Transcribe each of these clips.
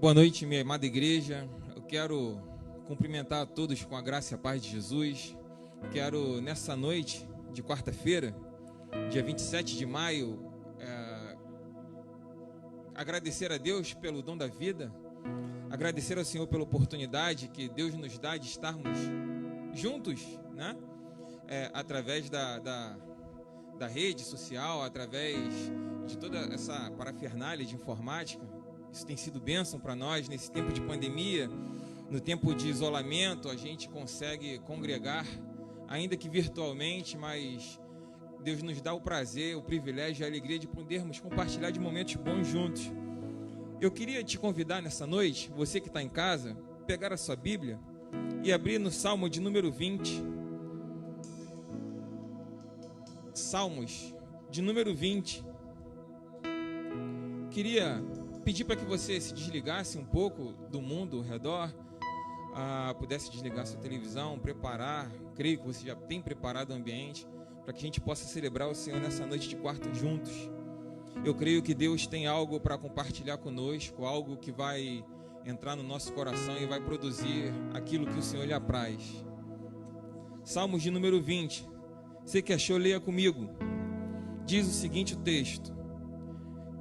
Boa noite, minha amada igreja. Eu quero cumprimentar a todos com a graça e a paz de Jesus. Quero, nessa noite de quarta-feira, dia 27 de maio, agradecer a Deus pelo dom da vida, agradecer ao Senhor pela oportunidade que Deus nos dá de estarmos juntos, né? Através da rede social, através de toda essa parafernália de informática. Isso tem sido bênção para nós nesse tempo de pandemia, no tempo de isolamento. A gente consegue congregar, ainda que virtualmente, mas Deus nos dá o prazer, o privilégio e a alegria de podermos compartilhar de momentos bons juntos. Eu queria te convidar nessa noite, você que está em casa, pegar a sua Bíblia e abrir no Salmo de número 20. Salmos de número 20. Queria pedir para que você se desligasse um pouco do mundo ao redor, pudesse desligar sua televisão, preparar, creio que você já tem preparado o ambiente, para que a gente possa celebrar o Senhor nessa noite de quarta juntos. Eu creio que Deus tem algo para compartilhar conosco, algo que vai entrar no nosso coração e vai produzir aquilo que o Senhor lhe apraz. Salmos de número 20. Você que achou, leia comigo. Diz o seguinte o texto: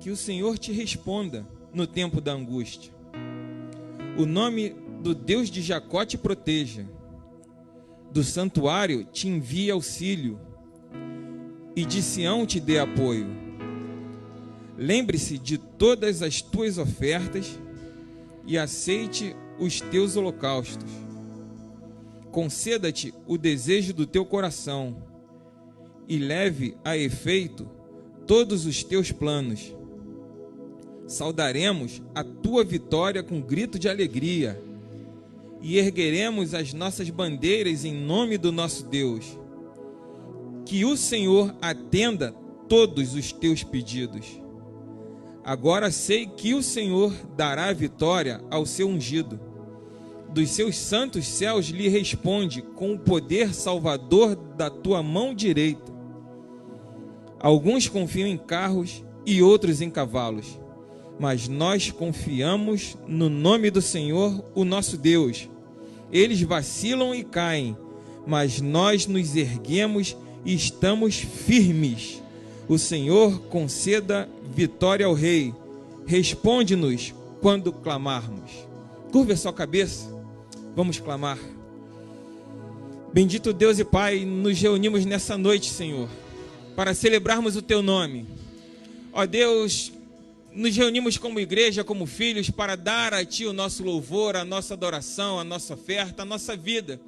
que o Senhor te responda no tempo da angústia. O nome do Deus de Jacó te proteja. Do santuário te envie auxílio e de Sião te dê apoio. Lembre-se de todas as tuas ofertas e aceite os teus holocaustos. Conceda-te o desejo do teu coração e leve a efeito todos os teus planos. Saudaremos a tua vitória com grito de alegria e ergueremos as nossas bandeiras em nome do nosso Deus. Que o Senhor atenda todos os teus pedidos. Agora sei que o Senhor dará a vitória ao seu ungido. Dos seus santos céus lhe responde com o poder salvador da tua mão direita. Alguns confiam em carros e outros em cavalos, mas nós confiamos no nome do Senhor, o nosso Deus. Eles vacilam e caem, mas nós nos erguemos e estamos firmes. O Senhor conceda vitória ao Rei. Responde-nos quando clamarmos. Curva a sua cabeça. Vamos clamar. Bendito Deus e Pai, nos reunimos nessa noite, Senhor, para celebrarmos o Teu nome. Ó Deus, nos reunimos como igreja, como filhos, para dar a Ti o nosso louvor, a nossa adoração, a nossa oferta, a nossa vida.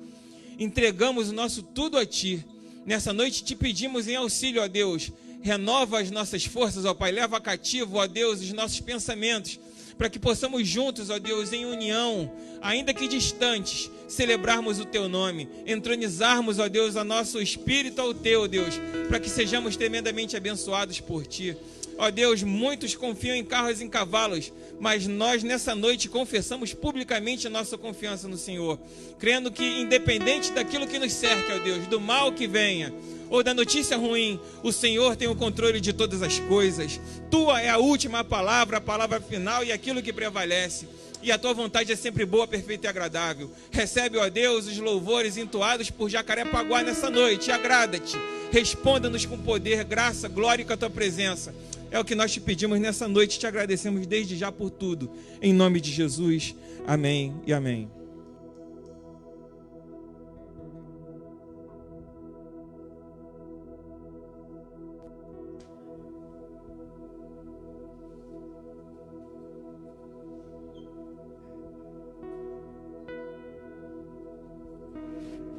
Entregamos o nosso tudo a Ti. Nessa noite te pedimos em auxílio, ó Deus. Renova as nossas forças, ó Pai. Leva cativo, ó Deus, os nossos pensamentos, para que possamos juntos, ó Deus, em união, ainda que distantes, celebrarmos o Teu nome, entronizarmos, ó Deus, a nosso espírito ao Teu, Deus, para que sejamos tremendamente abençoados por Ti. Ó Deus, muitos confiam em carros e em cavalos, mas nós nessa noite confessamos publicamente a nossa confiança no Senhor, crendo que independente daquilo que nos cerca, ó Deus, do mal que venha, ou da notícia ruim, o Senhor tem o controle de todas as coisas. Tua é a última palavra, a palavra final e aquilo que prevalece. E a Tua vontade é sempre boa, perfeita e agradável. Recebe, ó Deus, os louvores entoados por Jacarepaguá nessa noite. Agrada-te. Responda-nos com poder, graça, glória e com a Tua presença. É o que nós te pedimos nessa noite. Te agradecemos desde já por tudo. Em nome de Jesus. Amém e amém.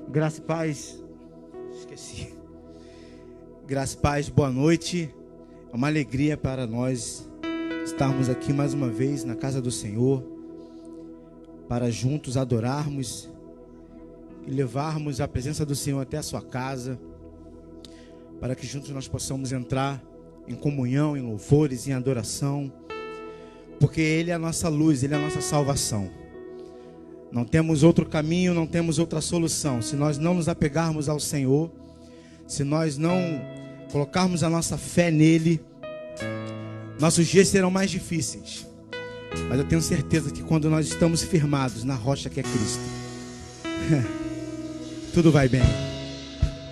Graça e paz. Esqueci. Graça e paz, boa noite. É uma alegria para nós estarmos aqui mais uma vez na casa do Senhor, para juntos adorarmos e levarmos a presença do Senhor até a sua casa, para que juntos nós possamos entrar em comunhão, em louvores, em adoração, porque Ele é a nossa luz, Ele é a nossa salvação. Não temos outro caminho, não temos outra solução. Se nós não nos apegarmos ao Senhor, se nós não colocarmos a nossa fé nele, nossos dias serão mais difíceis. Mas eu tenho certeza que quando nós estamos firmados na rocha que é Cristo, tudo vai bem.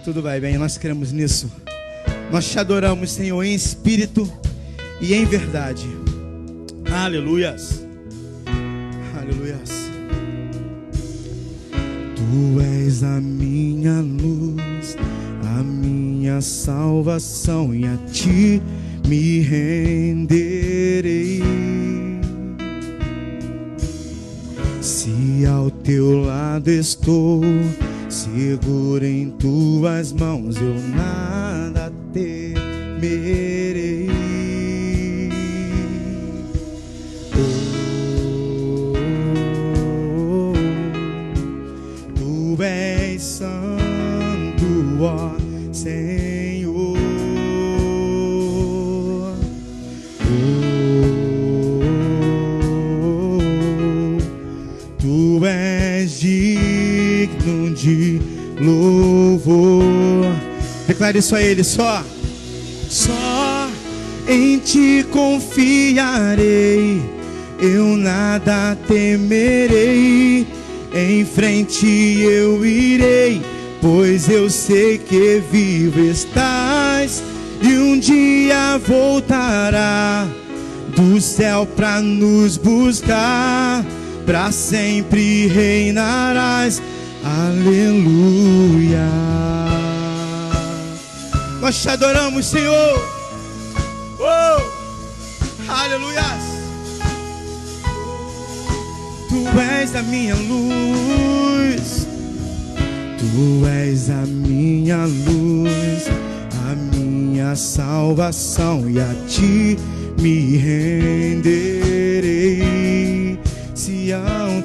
Tudo vai bem, nós cremos nisso. Nós te adoramos, Senhor, em espírito e em verdade. Aleluias. Aleluias. Tu és a minha luz, a minha salvação, e a ti me renderei. Se ao teu lado estou, seguro em tuas mãos, eu nada temerei. Tu és santo, ó Senhor. Tu és digno de louvor. Declare isso a Ele, só em Ti confiarei, eu nada temerei. Em frente eu irei, pois eu sei que vivo estás, e um dia voltará do céu pra nos buscar. Pra sempre reinarás, aleluia. Nós te adoramos, Senhor. Oh, aleluias. Tu és a minha luz, tu és a minha luz, a minha salvação, e a ti me renderei. Se ao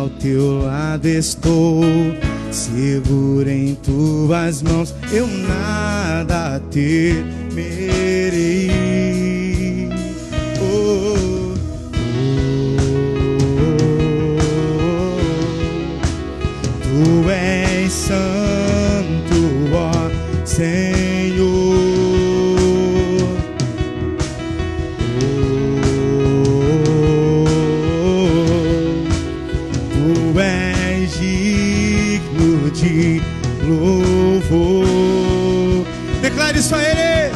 teu lado estou, seguro em tuas mãos, eu nada temerei. Oh, tu és santo, ó Senhor. Louvor. Declare isso a Ele.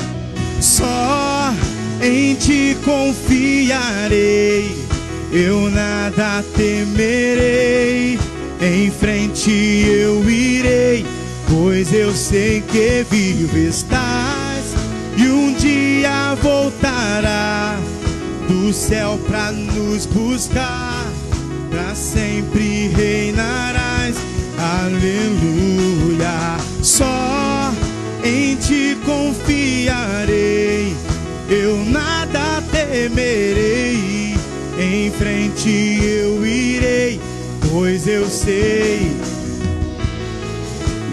Só em Ti confiarei, eu nada temerei. Em frente eu irei, pois eu sei que vivo estás, e um dia voltará do céu pra nos buscar. Pra sempre reinarás, aleluia. Só em Ti confiarei, eu nada temerei. Em frente eu irei, pois eu sei,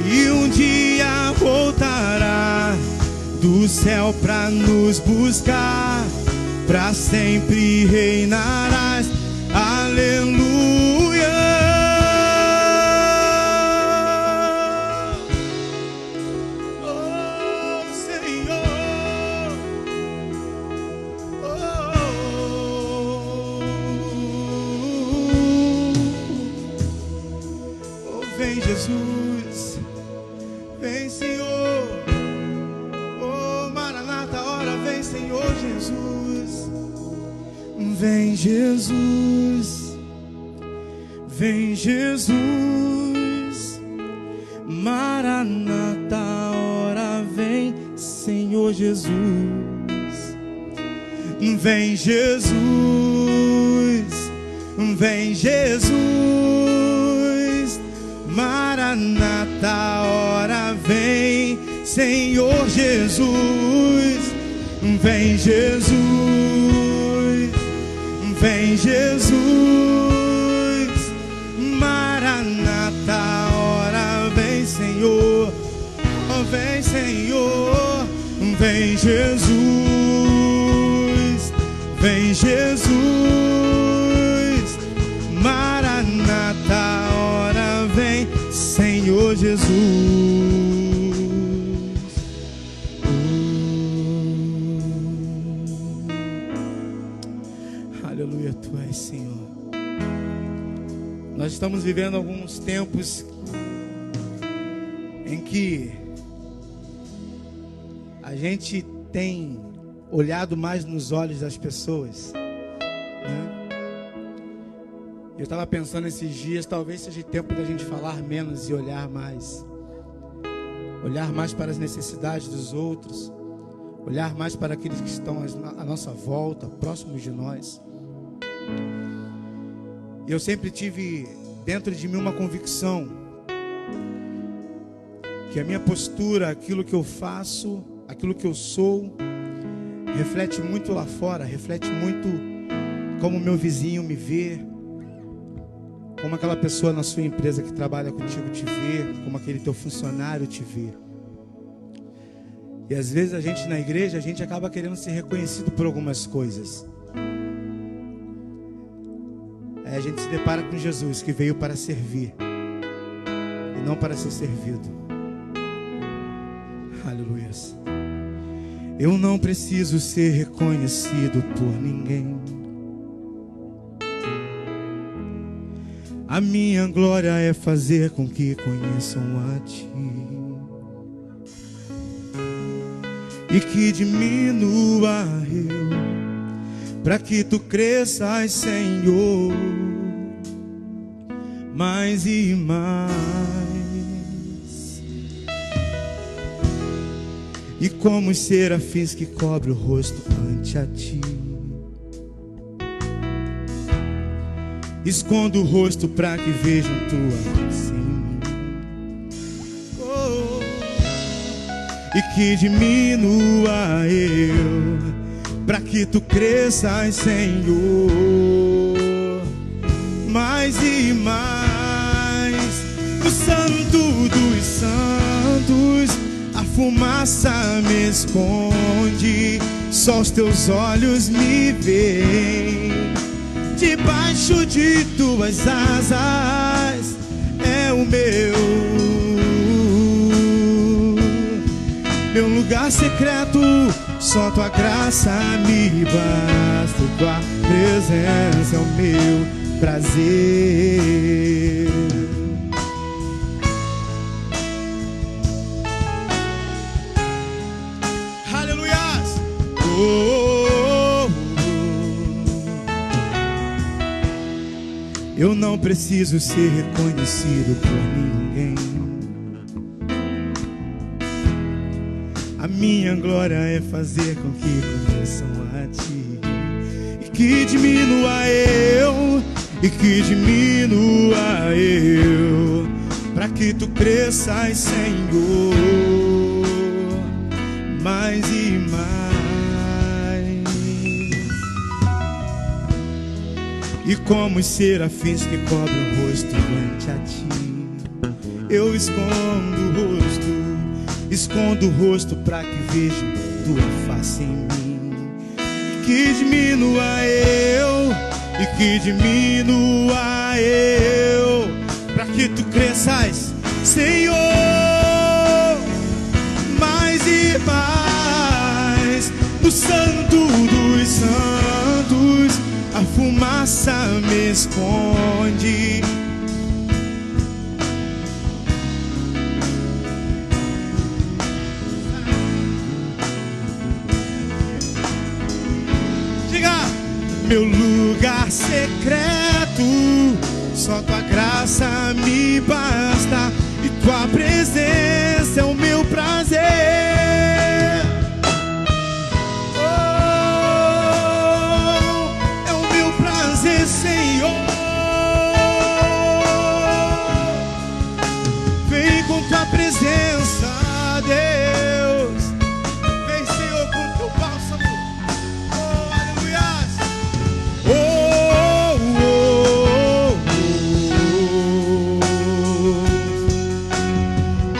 e um dia voltará do céu pra nos buscar. Pra sempre reinarás, aleluia. Vem Jesus, vem Senhor, oh Maranata, ora vem Senhor Jesus. Vem Jesus, vem Jesus, Maranata, ora vem Senhor Jesus. Vem Jesus, vem Jesus, Maranata, ora vem Senhor Jesus. Vem Jesus, vem Jesus, Maranata, ora vem Senhor. Oh, vem Senhor, vem Jesus, vem Jesus, Maranata, ora vem Senhor Jesus. Nós estamos vivendo alguns tempos em que a gente tem olhado mais nos olhos das pessoas, né? Eu estava pensando esses dias, talvez seja tempo da gente falar menos e olhar mais. Olhar mais para as necessidades dos outros. Olhar mais para aqueles que estão à nossa volta, próximos de nós. Eu sempre tive dentro de mim uma convicção que a minha postura, aquilo que eu faço, aquilo que eu sou, reflete muito lá fora, reflete muito como o meu vizinho me vê, como aquela pessoa na sua empresa que trabalha contigo te vê, como aquele teu funcionário te vê. E às vezes a gente na igreja, a gente acaba querendo ser reconhecido por algumas coisas. Aí a gente se depara com Jesus, que veio para servir e não para ser servido. Aleluia. Eu não preciso ser reconhecido por ninguém. A minha glória é fazer com que conheçam a Ti e que diminua eu, para que Tu cresças, Senhor, mais e mais. E como os serafins que cobrem o rosto ante a Ti, escondo o rosto para que vejam Tua face em mim. Oh, e que diminua eu, para que Tu cresças, Senhor, mais e mais. No Santo dos Santos, a fumaça me esconde, só os Teus olhos me veem. Debaixo de Tuas asas é o meu lugar secreto. Só Tua graça me basta, Tua presença é o meu prazer. Aleluias! Eu não preciso ser reconhecido por ninguém. A minha glória é fazer com que conheçam a Ti e que diminua eu, e que diminua eu, para que Tu cresças, Senhor, mais e mais. E como os serafins que cobrem o rosto ante a Ti, eu escondo o rosto para que vejam Tua face em mim. E que diminua eu, e que diminua eu, para que Tu cresças, Senhor, mais e mais. No Santo dos Santos, a fumaça me esconde. Diga, meu lugar secreto, só Tua graça me basta, e Tua presença é o meu prazer. Senhor, vem com Tua presença, Deus. Vem, Senhor, com Teu bálsamo. Oh, aleluia. Oh, oh, oh,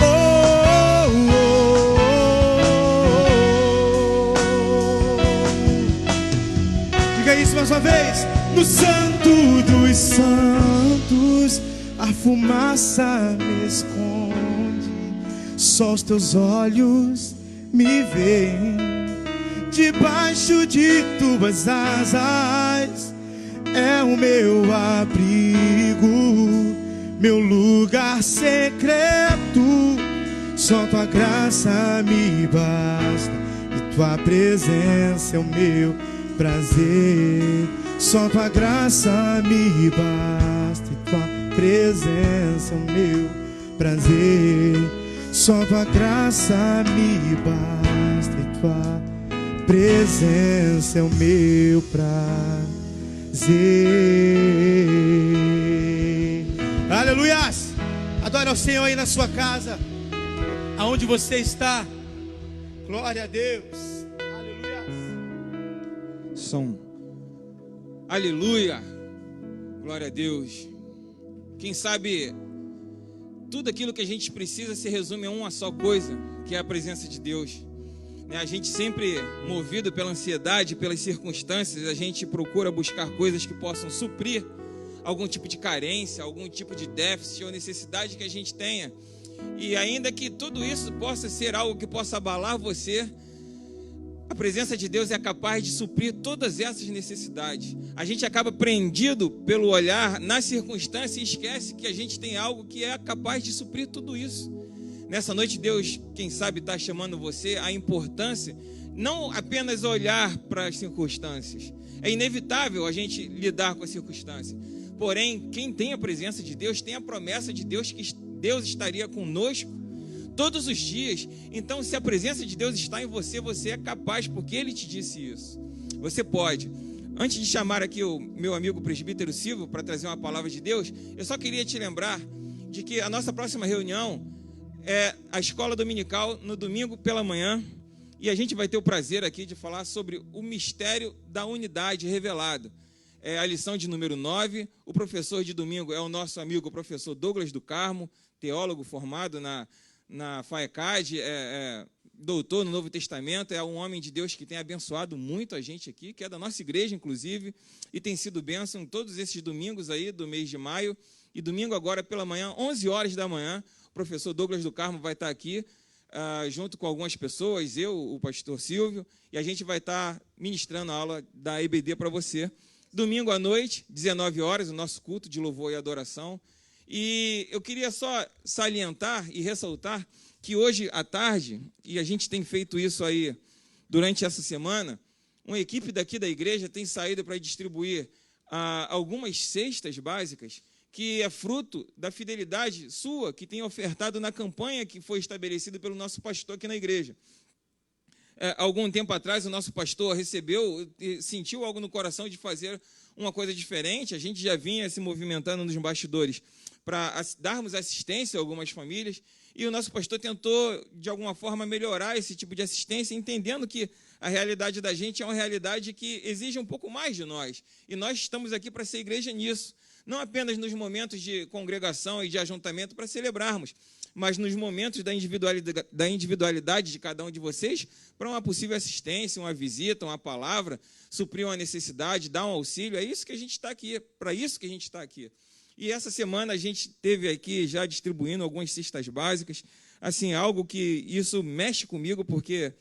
oh, oh. Diga isso mais uma vez. No Santo dos Santos, a fumaça me esconde, só os Teus olhos me veem. Debaixo de Tuas asas é o meu abrigo. meu lugar secreto. Só tua graça me basta e tua presença é o meu prazer. Só tua graça me basta e tua presença é o meu prazer. Só tua graça me basta e tua presença é o meu prazer. Aleluias! Adore ao Senhor aí na sua casa, aonde você está. Glória a Deus. Aleluia. Som. Aleluia. Glória a Deus. Quem sabe tudo aquilo que a gente precisa se resume a uma só coisa, que é a presença de Deus. A gente sempre movido pela ansiedade, pelas circunstâncias, a gente procura buscar coisas que possam suprir algum tipo de carência, algum tipo de déficit ou necessidade que a gente tenha. E ainda que tudo isso possa ser algo que possa abalar você, a presença de Deus é capaz de suprir todas essas necessidades. A gente acaba prendido pelo olhar nas circunstâncias e esquece que a gente tem algo que é capaz de suprir tudo isso. Nessa noite Deus, quem sabe, está chamando você a importância, não apenas olhar para as circunstâncias. É inevitável a gente lidar com as circunstâncias. Porém, quem tem a presença de Deus tem a promessa de Deus que Deus estaria conosco todos os dias. Então, se a presença de Deus está em você, você é capaz, porque Ele te disse isso. Você pode. Antes de chamar aqui o meu amigo presbítero Silvio para trazer uma palavra de Deus, eu só queria te lembrar de que a nossa próxima reunião é a escola dominical no domingo pela manhã. E a gente vai ter o prazer aqui de falar sobre o mistério da unidade revelado. É a lição de número 9. O professor de domingo é o nosso amigo o professor Douglas do Carmo, teólogo formado na FAECAD, doutor no Novo Testamento, é um homem de Deus que tem abençoado muito a gente aqui, que é da nossa igreja, inclusive, e tem sido bênção todos esses domingos aí do mês de maio. E domingo agora pela manhã, 11 horas da manhã, o professor Douglas do Carmo vai estar aqui, junto com algumas pessoas, eu, o pastor Silvio, e a gente vai estar ministrando a aula da EBD para você. Domingo à noite, 19 horas, o nosso culto de louvor e adoração. E eu queria só salientar e ressaltar que hoje à tarde, e a gente tem feito isso aí durante essa semana, uma equipe daqui da igreja tem saído para distribuir algumas cestas básicas, que é fruto da fidelidade sua, que tem ofertado na campanha que foi estabelecida pelo nosso pastor aqui na igreja. Algum tempo atrás, o nosso pastor sentiu algo no coração de fazer uma coisa diferente. A gente já vinha se movimentando nos bastidores para darmos assistência a algumas famílias, e o nosso pastor tentou, de alguma forma, melhorar esse tipo de assistência, entendendo que a realidade da gente é uma realidade que exige um pouco mais de nós, e nós estamos aqui para ser igreja nisso. Não apenas nos momentos de congregação e de ajuntamento para celebrarmos, mas nos momentos da individualidade de cada um de vocês, para uma possível assistência, uma visita, uma palavra, suprir uma necessidade, dar um auxílio. É isso que a gente está aqui, para isso que a gente está aqui. E essa semana a gente teve aqui já distribuindo algumas cestas básicas, assim, algo que isso mexe comigo, porque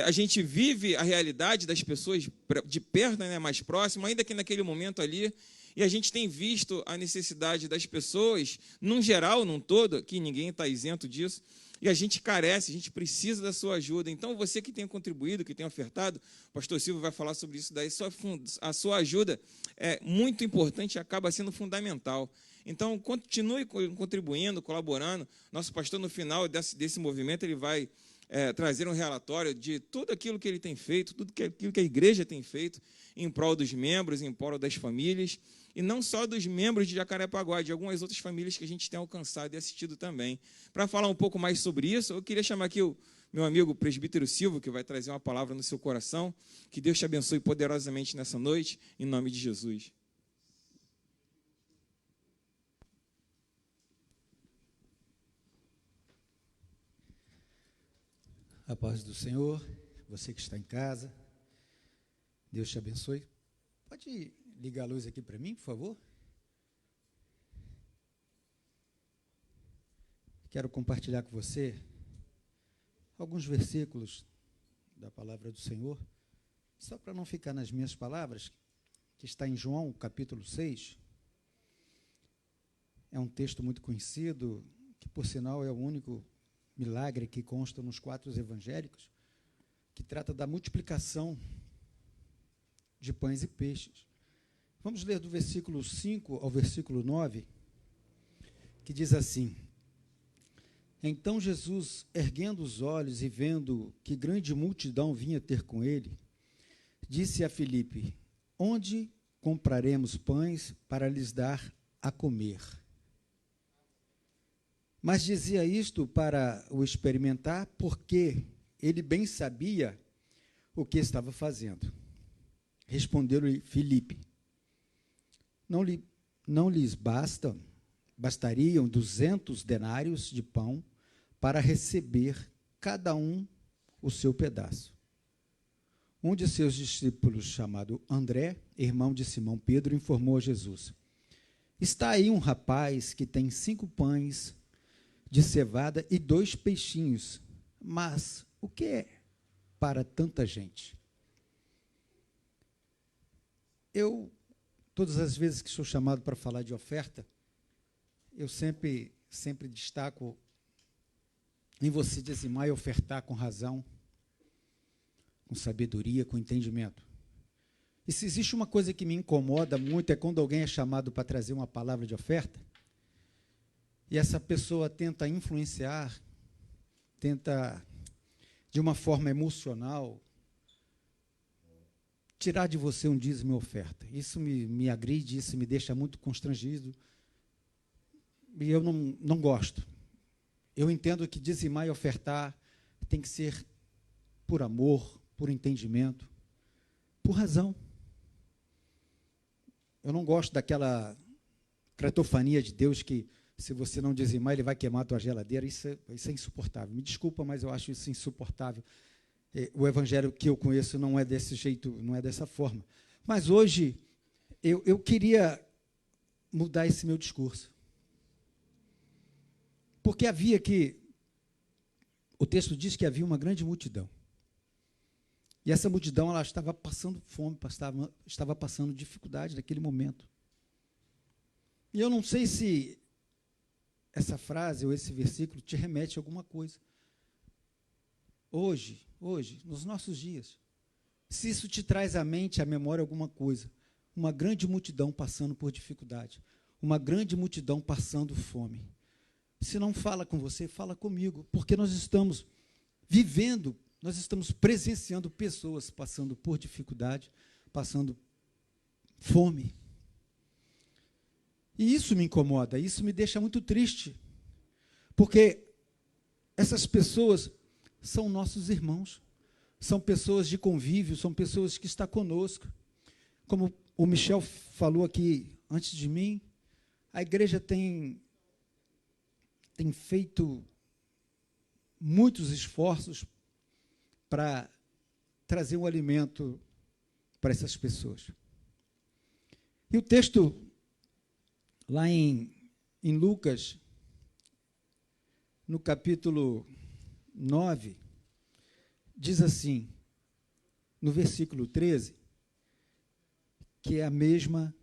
a gente vive a realidade das pessoas de perto, né, mais próximo, ainda que naquele momento ali. E a gente tem visto a necessidade das pessoas, num geral, num todo, que ninguém está isento disso, e a gente carece, a gente precisa da sua ajuda. Então, você que tem contribuído, que tem ofertado, o pastor Silvio vai falar sobre isso daí, a sua ajuda é muito importante e acaba sendo fundamental. Então, continue contribuindo, colaborando. Nosso pastor, no final desse movimento, ele vai trazer um relatório de tudo aquilo que ele tem feito, tudo aquilo que a igreja tem feito em prol dos membros, em prol das famílias, e não só dos membros de Jacarepaguá, de algumas outras famílias que a gente tem alcançado e assistido também. Para falar um pouco mais sobre isso, eu queria chamar aqui o meu amigo presbítero Silvio, que vai trazer uma palavra no seu coração. Que Deus te abençoe poderosamente nessa noite, em nome de Jesus. A paz do Senhor, você que está em casa, Deus te abençoe. Pode ligar a luz aqui para mim, por favor? Quero compartilhar com você alguns versículos da palavra do Senhor, só para não ficar nas minhas palavras, que está em João, capítulo 6. é um texto muito conhecido, que, por sinal, é o único milagre que consta nos 4 evangélicos, que trata da multiplicação de pães e peixes. Vamos ler do versículo 5 ao versículo 9, que diz assim: Então Jesus, erguendo os olhos e vendo que grande multidão vinha ter com ele, disse a Filipe: Onde compraremos pães para lhes dar a comer? Mas dizia isto para o experimentar, porque ele bem sabia o que estava fazendo. Respondeu-lhe Filipe: Não lhes bastariam 200 denários de pão para receber cada um o seu pedaço. Um de seus discípulos, chamado André, irmão de Simão Pedro, informou a Jesus: Está aí um rapaz que tem 5 pães de cevada e 2 peixinhos, mas o que é para tanta gente? Todas as vezes que sou chamado para falar de oferta, eu sempre destaco em você dizimar e ofertar com razão, com sabedoria, com entendimento. E se existe uma coisa que me incomoda muito, é quando alguém é chamado para trazer uma palavra de oferta, e essa pessoa tenta influenciar, tenta, de uma forma emocional, tirar de você um dízimo e oferta. Isso me agride, isso me deixa muito constrangido, e eu não gosto. Eu entendo que dizimar e ofertar tem que ser por amor, por entendimento, por razão. Eu não gosto daquela cratofania de Deus que, se você não dizimar, ele vai queimar a tua geladeira. Isso é insuportável. Me desculpa, mas eu acho isso insuportável. O evangelho que eu conheço não é desse jeito, não é dessa forma. Mas hoje, eu queria mudar esse meu discurso. Porque o texto diz que havia uma grande multidão. E essa multidão, ela estava passando fome, estava passando dificuldade naquele momento. E eu não sei se essa frase ou esse versículo te remete a alguma coisa. Hoje, nos nossos dias, se isso te traz à mente, à memória alguma coisa, uma grande multidão passando por dificuldade, uma grande multidão passando fome. Se não fala com você, fala comigo, porque nós estamos vivendo, nós estamos presenciando pessoas passando por dificuldade, passando fome. E isso me incomoda, isso me deixa muito triste, porque essas pessoas são nossos irmãos, são pessoas de convívio, são pessoas que estão conosco. Como o Michel falou aqui antes de mim, a igreja tem feito muitos esforços para trazer um alimento para essas pessoas. E o texto, lá em Lucas, no capítulo 9, diz assim, no versículo 13, que é a mesma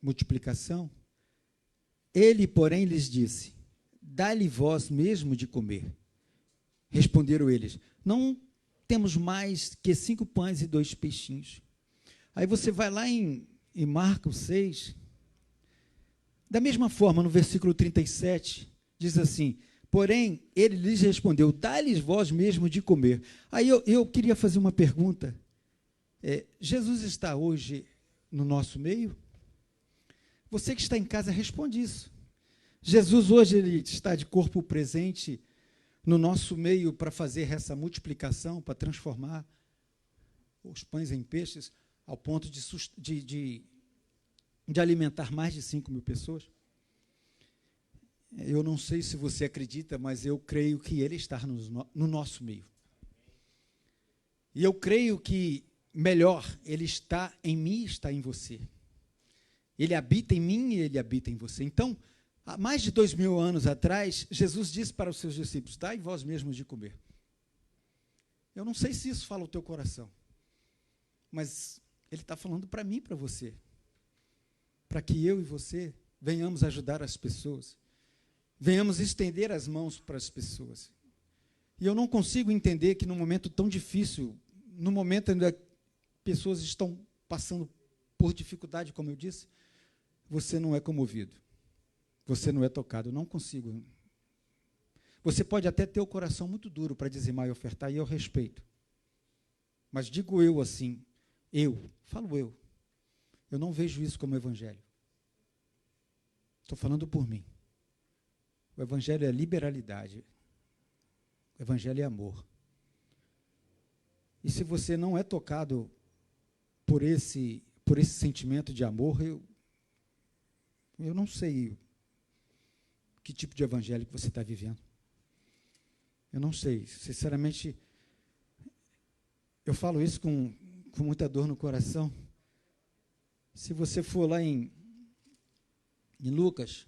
multiplicação. Ele, porém, lhes disse: Dá-lhe vós mesmo de comer. Responderam eles: Não temos mais que 5 pães e 2 peixinhos. Aí você vai lá em Marcos 6, da mesma forma, no versículo 37, diz assim: Porém, ele lhes respondeu: Dá-lhes vós mesmo de comer. Aí eu queria fazer uma pergunta. Jesus está hoje no nosso meio? Você que está em casa, responde isso. Jesus hoje ele está de corpo presente no nosso meio para fazer essa multiplicação, para transformar os pães em peixes, ao ponto de alimentar mais de 5.000 pessoas? Eu não sei se você acredita, mas eu creio que ele está no nosso meio. E eu creio que, melhor, ele está em mim e está em você. Ele habita em mim e ele habita em você. Então, há mais de 2.000 anos atrás, Jesus disse para os seus discípulos: Dai vós mesmos de comer. Eu não sei se isso fala o teu coração, mas ele está falando para mim e para você. para que eu e você venhamos ajudar as pessoas, venhamos estender as mãos para as pessoas. E eu não consigo entender que num momento tão difícil, no momento onde pessoas estão passando por dificuldade, como eu disse, você não é comovido, você não é tocado. Eu não consigo. Você pode até ter o coração muito duro para dizimar e ofertar, e eu respeito. Mas digo eu assim, falo eu não vejo isso como evangelho. Estou falando por mim. O evangelho é liberalidade. O evangelho é amor. E se você não é tocado por esse sentimento de amor, eu não sei que tipo de evangelho que você está vivendo. Eu não sei. Sinceramente, eu falo isso com muita dor no coração. Se você for lá em Lucas,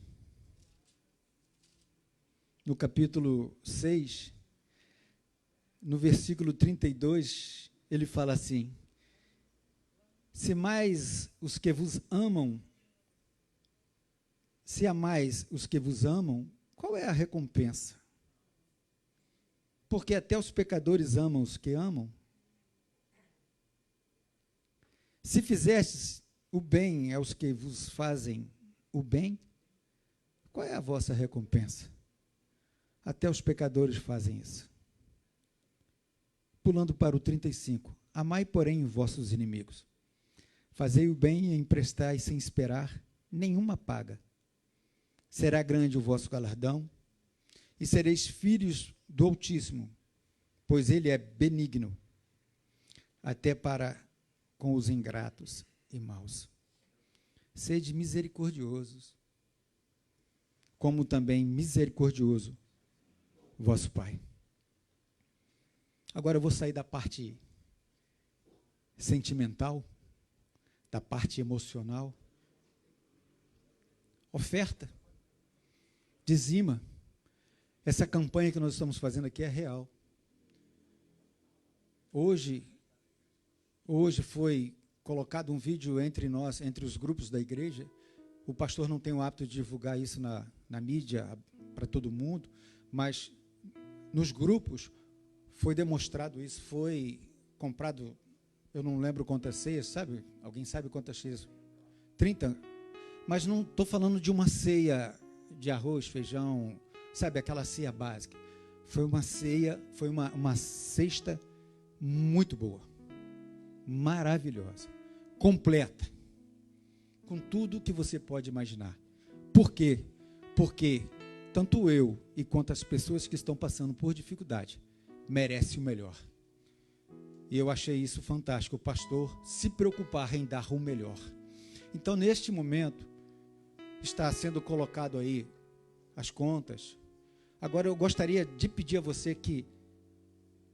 no capítulo 6, no versículo 32, ele fala assim: se amais os que vos amam, qual é a recompensa? Porque até os pecadores amam os que amam. Se fizestes o bem aos que vos fazem o bem, qual é a vossa recompensa? Até os pecadores fazem isso. Pulando para o 35. Amai, porém, os vossos inimigos. Fazei o bem e emprestai sem esperar nenhuma paga. Será grande o vosso galardão, e sereis filhos do Altíssimo, pois ele é benigno, até para com os ingratos e maus. Sede misericordiosos, como também misericordioso vosso Pai. Agora eu vou sair da parte sentimental, da parte emocional. Oferta, dizima. Essa campanha que nós estamos fazendo aqui é real. Hoje foi colocado um vídeo entre nós, entre os grupos da igreja. O pastor não tem o hábito de divulgar isso na mídia para todo mundo, mas nos grupos foi demonstrado isso, foi comprado, eu não lembro quantas ceias, sabe? Alguém sabe quantas ceias? 30. Mas não estou falando de uma ceia de arroz, feijão, sabe, aquela ceia básica. Foi uma ceia, foi uma cesta muito boa, maravilhosa, completa, com tudo que você pode imaginar. Por quê? Porque tanto eu e quanto as pessoas que estão passando por dificuldade merecem o melhor. E eu achei isso fantástico, o pastor se preocupar em dar o melhor. Então, neste momento, está sendo colocado aí as contas. Agora, eu gostaria de pedir a você que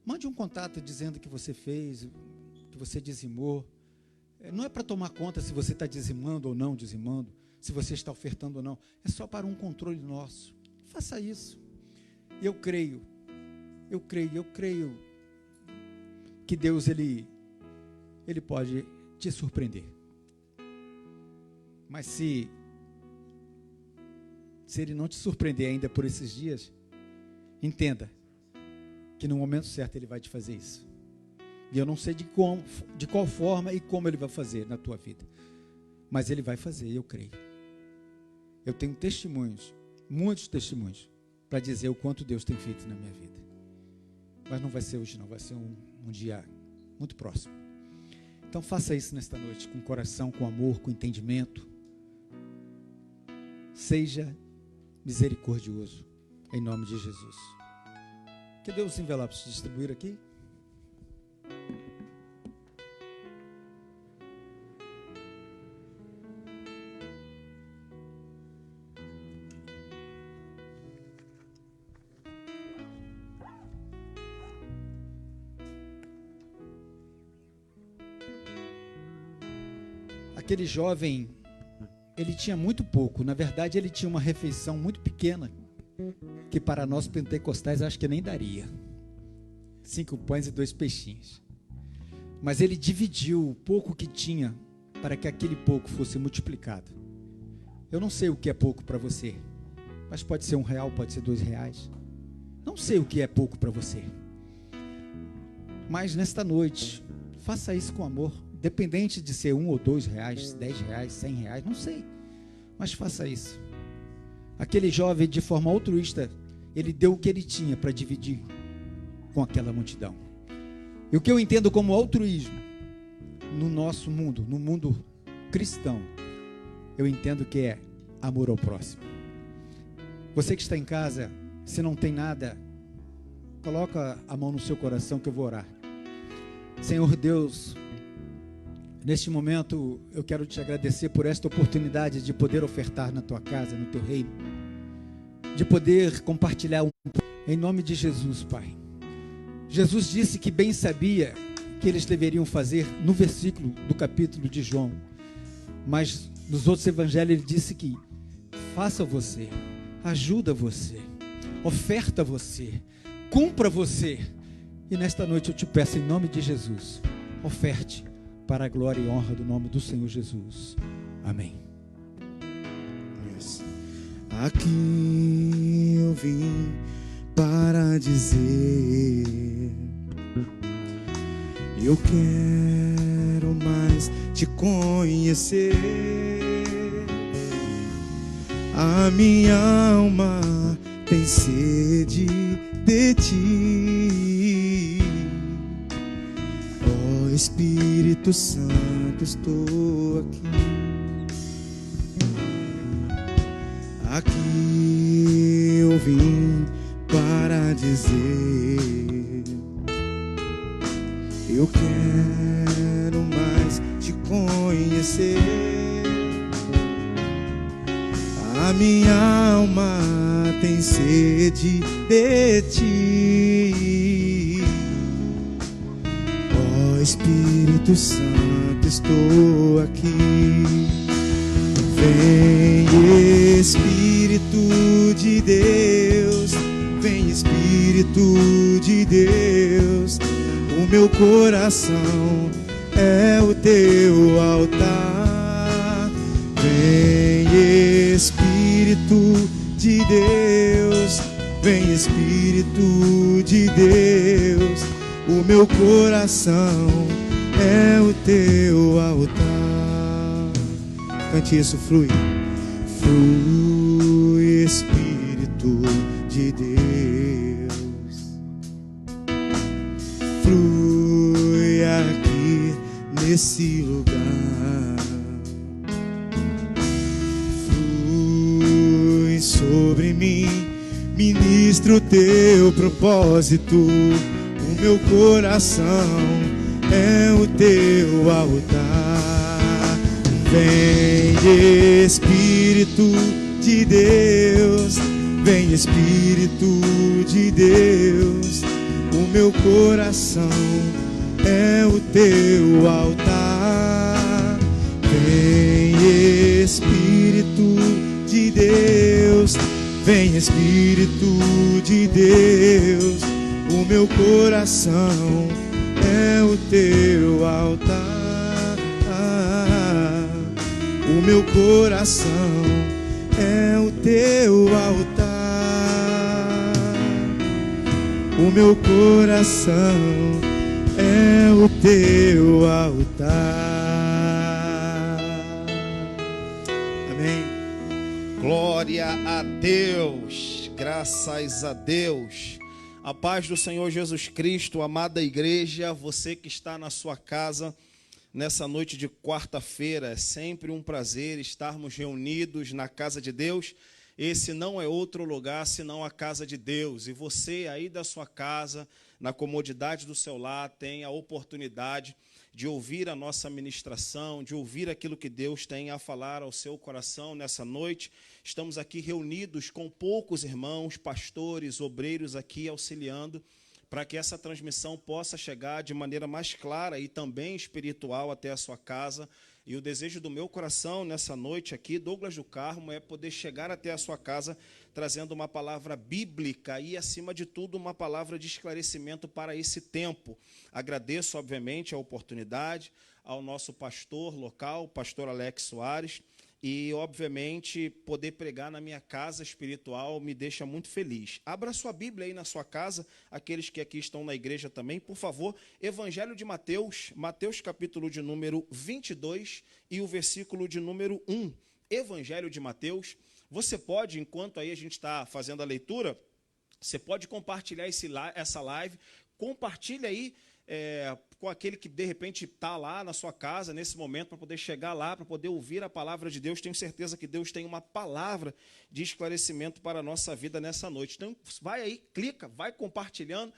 mande um contato dizendo que você fez, que você dizimou. Não é para tomar conta se você está dizimando ou não dizimando, se você está ofertando ou não. É só para um controle nosso. Faça isso. Eu creio que Deus, Ele pode te surpreender. Mas se Ele não te surpreender ainda por esses dias, entenda que no momento certo Ele vai te fazer isso. E eu não sei de qual forma e como Ele vai fazer na tua vida. Mas Ele vai fazer, eu creio. Eu tenho testemunhos, muitos testemunhos, para dizer o quanto Deus tem feito na minha vida. Mas não vai ser hoje não, vai ser um dia muito próximo. Então faça isso nesta noite, com coração, com amor, com entendimento. Seja misericordioso, em nome de Jesus. Que Deus os envelopes distribuir aqui. Aquele jovem, ele tinha muito pouco. Na verdade, ele tinha uma refeição muito pequena, que para nós pentecostais acho que nem daria. 5 pães e 2 peixinhos. Mas ele dividiu o pouco que tinha para que aquele pouco fosse multiplicado. Eu não sei o que é pouco para você, mas pode ser R$1, pode ser R$2. Não sei o que é pouco para você. Mas nesta noite, faça isso com amor, independente de ser R$1 ou R$2, R$10, R$100, não sei. Mas faça isso. Aquele jovem, de forma altruísta, ele deu o que ele tinha para dividir com aquela multidão. E o que eu entendo como altruísmo no nosso mundo, no mundo cristão, eu entendo que é amor ao próximo. Você que está em casa, se não tem nada, coloca a mão no seu coração que eu vou orar. Senhor Deus, neste momento eu quero te agradecer por esta oportunidade de poder ofertar na tua casa, no teu reino, de poder compartilhar em nome de Jesus, Pai. Jesus disse que bem sabia que eles deveriam fazer no versículo do capítulo de João, mas nos outros evangelhos ele disse que faça você, ajuda você, oferta você, cumpra você. E nesta noite eu te peço em nome de Jesus, oferte para a glória e honra do nome do Senhor Jesus. Amém. Yes. Aqui eu vim para dizer: eu quero mais te conhecer. A minha alma tem sede de ti. Ó Espírito Santo, estou aqui. Aqui eu vim para dizer: eu quero mais te conhecer. A minha alma tem sede de ti. Ó Espírito Santo, estou aqui. Vem Espírito de Deus, vem Espírito de Deus. O meu coração é o teu altar. Vem Espírito de Deus, vem Espírito de Deus. O meu coração é o teu altar. Cante isso, flui. Flui Espírito de Deus. Flui aqui nesse lugar. Flui sobre mim, ministra o teu propósito. O meu coração é o teu altar. Vem Espírito de Deus, vem Espírito de Deus. O meu coração é o teu altar. Vem Espírito de Deus, vem Espírito de Deus. O meu coração é o teu altar. O meu coração é o teu altar. O meu coração é o teu altar. Amém. Glória a Deus, graças a Deus. A paz do Senhor Jesus Cristo, amada igreja, você que está na sua casa nessa noite de quarta-feira, é sempre um prazer estarmos reunidos na casa de Deus. Esse não é outro lugar senão a casa de Deus. E você aí da sua casa, na comodidade do seu lar, tem a oportunidade de ouvir a nossa ministração, de ouvir aquilo que Deus tem a falar ao seu coração nessa noite. Estamos aqui reunidos com poucos irmãos, pastores, obreiros aqui auxiliando, para que essa transmissão possa chegar de maneira mais clara e também espiritual até a sua casa. E o desejo do meu coração nessa noite aqui, Douglas do Carmo, é poder chegar até a sua casa trazendo uma palavra bíblica e, acima de tudo, uma palavra de esclarecimento para esse tempo. Agradeço, obviamente, a oportunidade ao nosso pastor local, pastor Alex Soares, e, obviamente, poder pregar na minha casa espiritual me deixa muito feliz. Abra sua Bíblia aí na sua casa, aqueles que aqui estão na igreja também, por favor. Evangelho de Mateus, Mateus capítulo de número 22 e o versículo de número 1. Evangelho de Mateus. Você pode, enquanto aí a gente está fazendo a leitura, você pode compartilhar essa live, compartilha aí com aquele que de repente está lá na sua casa nesse momento, para poder chegar lá, para poder ouvir a palavra de Deus. Tenho certeza que Deus tem uma palavra de esclarecimento para a nossa vida nessa noite. Então vai aí, clica, vai compartilhando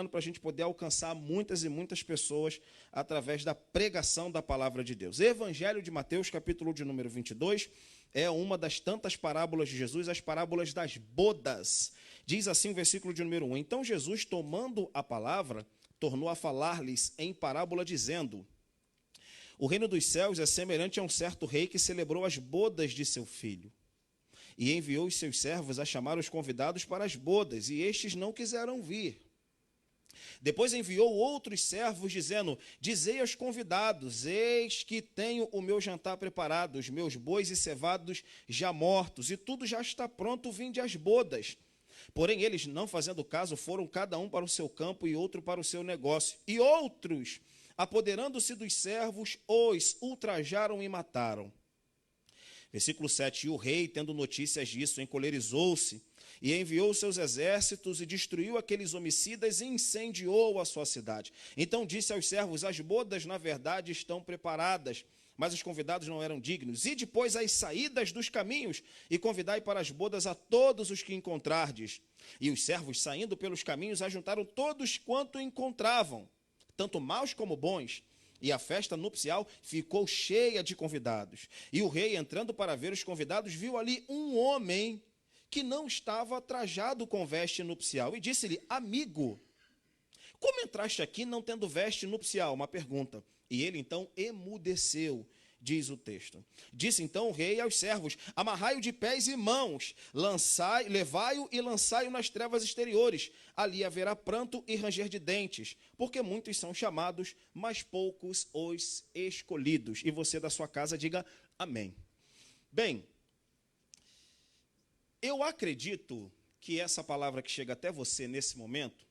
para a gente poder alcançar muitas e muitas pessoas através da pregação da palavra de Deus. Evangelho de Mateus, capítulo de número 22, é uma das tantas parábolas de Jesus, as parábolas das bodas. Diz assim o versículo de número 1. Então Jesus, tomando a palavra, tornou a falar-lhes em parábola, dizendo: o reino dos céus é semelhante a um certo rei que celebrou as bodas de seu filho. E enviou os seus servos a chamar os convidados para as bodas, e estes não quiseram vir. Depois enviou outros servos, dizendo: dizei aos convidados, eis que tenho o meu jantar preparado, os meus bois e cevados já mortos, e tudo já está pronto, vinde às bodas. Porém, eles, não fazendo caso, foram cada um para o seu campo e outro para o seu negócio. E outros, apoderando-se dos servos, os ultrajaram e mataram. Versículo 7. E o rei, tendo notícias disso, encolerizou-se e enviou seus exércitos e destruiu aqueles homicidas e incendiou a sua cidade. Então disse aos servos: as bodas, na verdade, estão preparadas, mas os convidados não eram dignos. E depois as saídas dos caminhos, e convidai para as bodas a todos os que encontrardes. E os servos, saindo pelos caminhos, ajuntaram todos quanto encontravam, tanto maus como bons. E a festa nupcial ficou cheia de convidados. E o rei, entrando para ver os convidados, viu ali um homem que não estava trajado com veste nupcial. E disse-lhe: amigo, como entraste aqui não tendo veste nupcial? Uma pergunta. E ele então emudeceu, diz o texto. Disse então o rei aos servos: amarrai-o de pés e mãos, levai-o e lançai-o nas trevas exteriores. Ali haverá pranto e ranger de dentes, porque muitos são chamados, mas poucos os escolhidos. E você da sua casa diga amém. Bem, eu acredito que essa palavra que chega até você nesse momento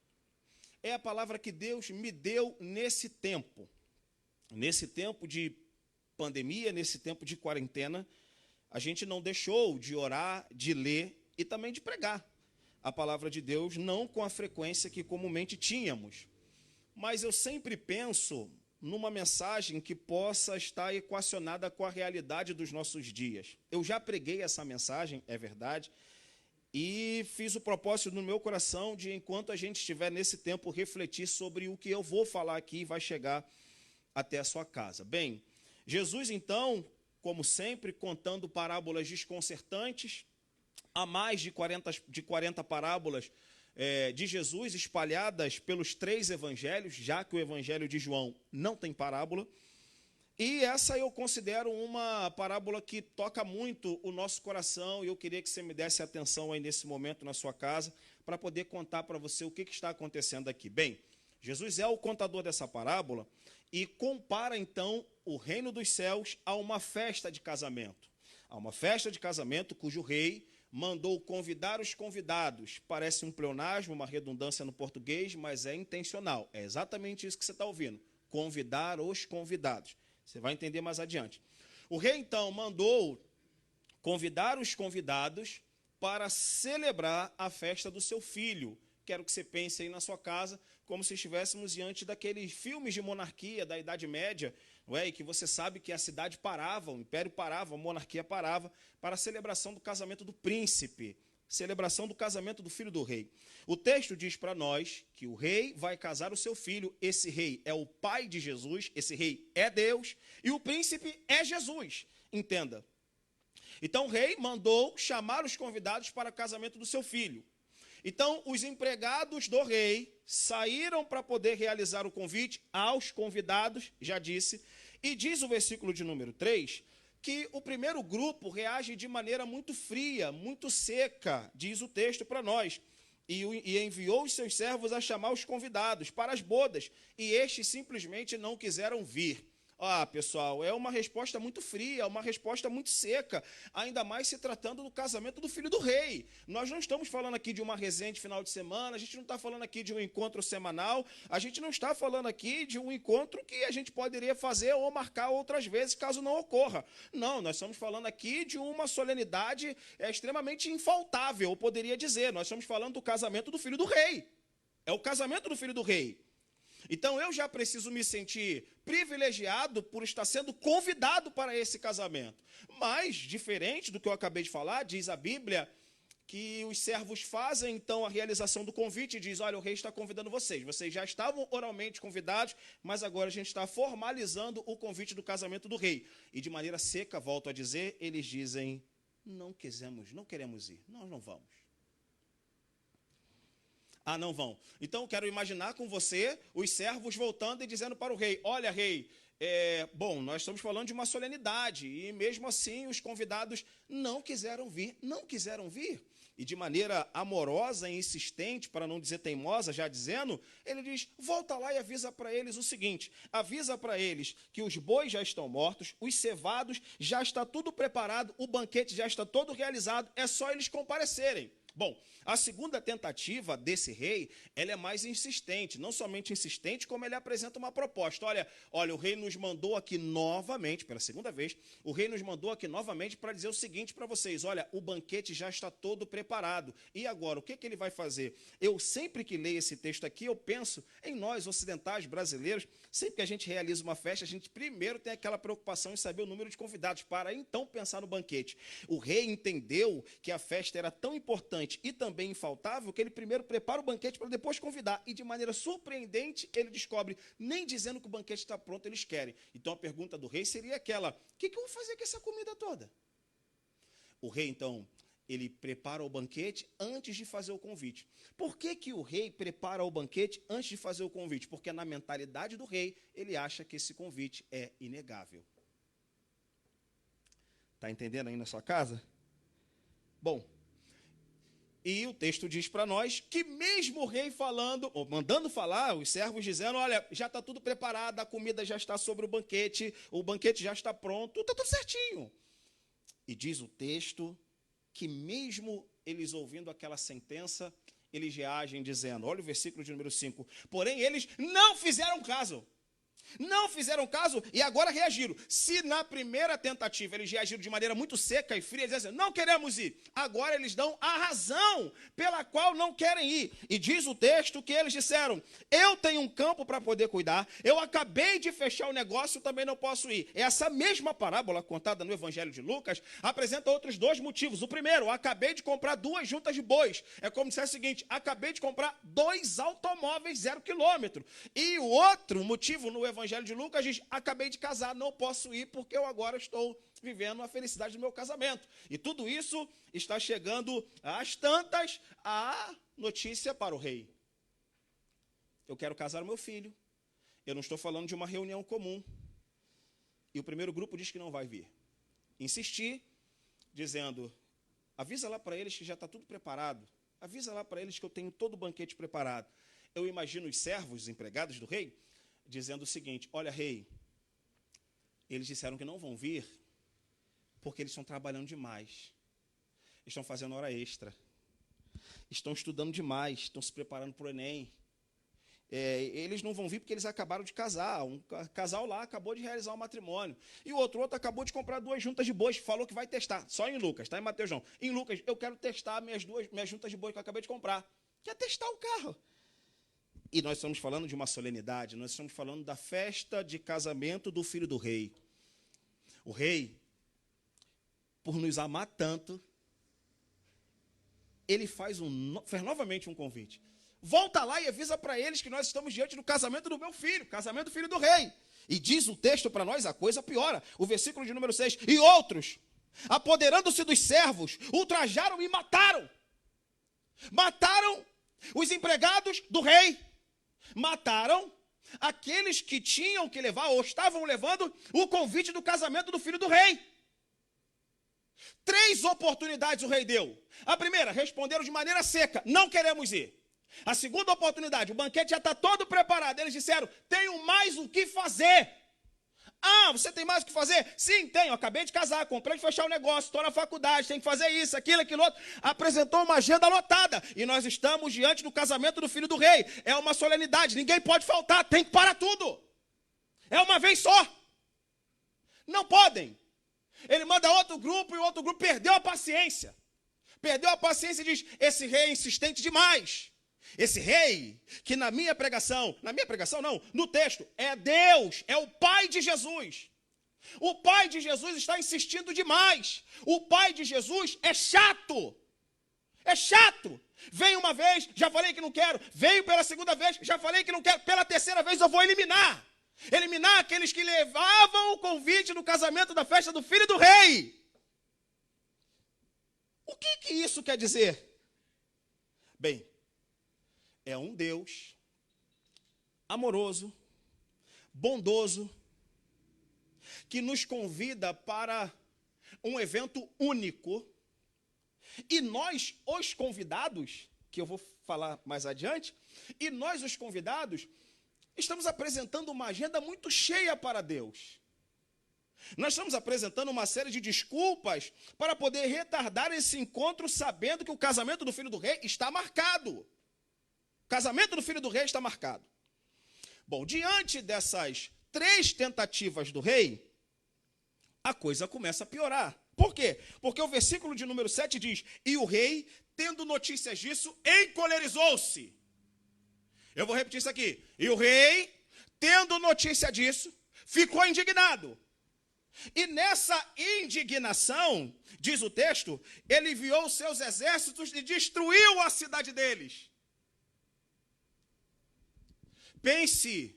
é a palavra que Deus me deu nesse tempo de pandemia, nesse tempo de quarentena. A gente não deixou de orar, de ler e também de pregar a palavra de Deus, não com a frequência que comumente tínhamos. Mas eu sempre penso numa mensagem que possa estar equacionada com a realidade dos nossos dias. Eu já preguei essa mensagem, é verdade, e fiz o propósito no meu coração de, enquanto a gente estiver nesse tempo, refletir sobre o que eu vou falar aqui e vai chegar até a sua casa. Bem, Jesus, então, como sempre, contando parábolas desconcertantes, há mais de 40 parábolas de Jesus espalhadas pelos 3 evangelhos, já que o evangelho de João não tem parábola. E essa eu considero uma parábola que toca muito o nosso coração, e eu queria que você me desse atenção aí nesse momento na sua casa, para poder contar para você o que está acontecendo aqui. Bem, Jesus é o contador dessa parábola e compara, então, o reino dos céus a uma festa de casamento. A uma festa de casamento cujo rei mandou convidar os convidados. Parece um pleonasmo, uma redundância no português, mas é intencional. É exatamente isso que você está ouvindo. Convidar os convidados. Você vai entender mais adiante. O rei, então, mandou convidar os convidados para celebrar a festa do seu filho. Quero que você pense aí na sua casa, como se estivéssemos diante daqueles filmes de monarquia da Idade Média, não é? E que você sabe que a cidade parava, o império parava, a monarquia parava, para a celebração do casamento do príncipe, celebração do casamento do filho do rei. O texto diz para nós que o rei vai casar o seu filho. Esse rei é o pai de Jesus, esse rei é Deus, e o príncipe é Jesus. Entenda. Então o rei mandou chamar os convidados para o casamento do seu filho. Então, os empregados do rei saíram para poder realizar o convite aos convidados, já disse, e diz o versículo de número 3, que o primeiro grupo reage de maneira muito fria, muito seca, diz o texto para nós, e enviou os seus servos a chamar os convidados para as bodas, e estes simplesmente não quiseram vir. Ah, pessoal, é uma resposta muito fria, uma resposta muito seca, ainda mais se tratando do casamento do filho do rei. Nós não estamos falando aqui de uma resenha de final de semana, a gente não está falando aqui de um encontro semanal, a gente não está falando aqui de um encontro que a gente poderia fazer ou marcar outras vezes, caso não ocorra. Não, nós estamos falando aqui de uma solenidade extremamente infaltável, eu poderia dizer. Nós estamos falando do casamento do filho do rei. É o casamento do filho do rei. Então, eu já preciso me sentir privilegiado por estar sendo convidado para esse casamento. Mas, diferente do que eu acabei de falar, diz a Bíblia que os servos fazem, então, a realização do convite e diz, olha, o rei está convidando vocês. Vocês já estavam oralmente convidados, mas agora a gente está formalizando o convite do casamento do rei. E, de maneira seca, volto a dizer, eles dizem, não queremos ir, nós não vamos. Ah, não vão. Então, quero imaginar com você os servos voltando e dizendo para o rei, olha, rei, bom, nós estamos falando de uma solenidade, e mesmo assim os convidados não quiseram vir. E de maneira amorosa e insistente, para não dizer teimosa, já dizendo, ele diz, volta lá e avisa para eles o seguinte, avisa para eles que os bois já estão mortos, os cevados já está tudo preparado, o banquete já está todo realizado, é só eles comparecerem. Bom, a segunda tentativa desse rei, ela é mais insistente, não somente insistente, como ele apresenta uma proposta. Olha, o rei nos mandou aqui novamente, pela segunda vez, o rei nos mandou aqui novamente para dizer o seguinte para vocês, olha, o banquete já está todo preparado. E agora, o que ele vai fazer? Eu sempre que leio esse texto aqui, eu penso em nós, ocidentais, brasileiros, sempre que a gente realiza uma festa, a gente primeiro tem aquela preocupação em saber o número de convidados, para então pensar no banquete. O rei entendeu que a festa era tão importante e também infaltável, que ele primeiro prepara o banquete para depois convidar. E de maneira surpreendente, ele descobre, nem dizendo que o banquete está pronto, eles querem. Então a pergunta do rei seria aquela, o que eu vou fazer com essa comida toda? O rei, então, ele prepara o banquete antes de fazer o convite. Por que o rei prepara o banquete antes de fazer o convite? Porque na mentalidade do rei, ele acha que esse convite é inegável. Está entendendo aí na sua casa? Bom, e o texto diz para nós que mesmo o rei falando, ou mandando falar, os servos dizendo, olha, já está tudo preparado, a comida já está sobre o banquete já está pronto, está tudo certinho. E diz o texto que mesmo eles ouvindo aquela sentença, eles reagem dizendo, olha o versículo de número 5, porém eles não fizeram caso. Não fizeram caso e agora reagiram. Se na primeira tentativa eles reagiram de maneira muito seca e fria, dizendo assim, não queremos ir. Agora eles dão a razão pela qual não querem ir. E diz o texto que eles disseram, eu tenho um campo para poder cuidar, eu acabei de fechar o negócio, também não posso ir. Essa mesma parábola contada no Evangelho de Lucas apresenta outros dois motivos. O primeiro, acabei de comprar 2 juntas de bois. É como se é o seguinte, acabei de comprar 2 automóveis 0 quilômetro. E o outro motivo no Evangelho de Lucas diz, acabei de casar, não posso ir porque eu agora estou vivendo a felicidade do meu casamento. E tudo isso está chegando às tantas a notícia para o rei. Eu quero casar o meu filho. Eu não estou falando de uma reunião comum. E o primeiro grupo diz que não vai vir. Insisti, dizendo, avisa lá para eles que já está tudo preparado. Avisa lá para eles que eu tenho todo o banquete preparado. Eu imagino os servos, os empregados do rei, dizendo o seguinte, olha, rei, eles disseram que não vão vir porque eles estão trabalhando demais, estão fazendo hora extra, estão estudando demais, estão se preparando para o Enem. Eles não vão vir porque eles acabaram de casar, um casal lá acabou de realizar um matrimônio, e o outro acabou de comprar 2 juntas de bois, falou que vai testar, só em Lucas, tá em Mateus não. Em Lucas, eu quero testar minhas juntas de bois que eu acabei de comprar, quer testar o carro. E nós estamos falando de uma solenidade, nós estamos falando da festa de casamento do filho do rei. O rei, por nos amar tanto, ele fez novamente um convite. Volta lá e avisa para eles que nós estamos diante do casamento do meu filho, casamento do filho do rei. E diz o texto para nós, a coisa piora. O versículo de número 6, e outros, apoderando-se dos servos, ultrajaram e mataram. Mataram os empregados do rei. Mataram aqueles que tinham que levar ou estavam levando o convite do casamento do filho do rei. 3 oportunidades o rei deu. A primeira, responderam de maneira seca, não queremos ir. A segunda oportunidade, o banquete já está todo preparado. Eles disseram, tenho mais o que fazer. Ah, você tem mais o que fazer? Sim, tenho. Acabei de casar, comprei de fechar o negócio, estou na faculdade, tenho que fazer isso, aquilo outro. Apresentou uma agenda lotada. E nós estamos diante do casamento do filho do rei. É uma solenidade, ninguém pode faltar, tem que parar tudo. É uma vez só. Não podem. Ele manda outro grupo e o outro grupo perdeu a paciência. Perdeu a paciência e diz, esse rei é insistente demais. Esse rei, que na minha pregação não, no texto, é Deus, é o Pai de Jesus. O Pai de Jesus está insistindo demais. O Pai de Jesus é chato. É chato. Veio uma vez, já falei que não quero. Veio pela segunda vez, já falei que não quero. Pela terceira vez eu vou eliminar. Eliminar aqueles que levavam o convite no casamento da festa do filho do rei. O que isso quer dizer? Bem, é um Deus amoroso, bondoso, que nos convida para um evento único. E nós, os convidados, que eu vou falar mais adiante, e nós, os convidados, estamos apresentando uma agenda muito cheia para Deus. Nós estamos apresentando uma série de desculpas para poder retardar esse encontro, sabendo que o casamento do filho do rei está marcado. O casamento do filho do rei está marcado. Bom, diante dessas 3 tentativas do rei, a coisa começa a piorar. Por quê? Porque o versículo de número 7 diz, e o rei, tendo notícias disso, encolerizou-se. Eu vou repetir isso aqui. E o rei, tendo notícia disso, ficou indignado. E nessa indignação, diz o texto, ele enviou os seus exércitos e destruiu a cidade deles. Pense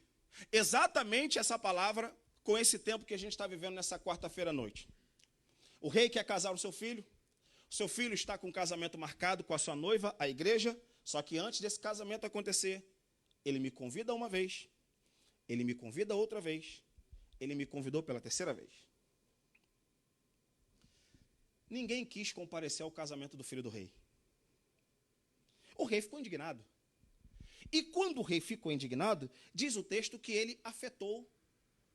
exatamente essa palavra com esse tempo que a gente está vivendo nessa quarta-feira à noite. O rei quer casar o seu filho está com um casamento marcado com a sua noiva, a igreja, só que antes desse casamento acontecer, ele me convida uma vez, ele me convida outra vez, ele me convidou pela terceira vez. Ninguém quis comparecer ao casamento do filho do rei. O rei ficou indignado. E quando o rei ficou indignado, diz o texto que ele afetou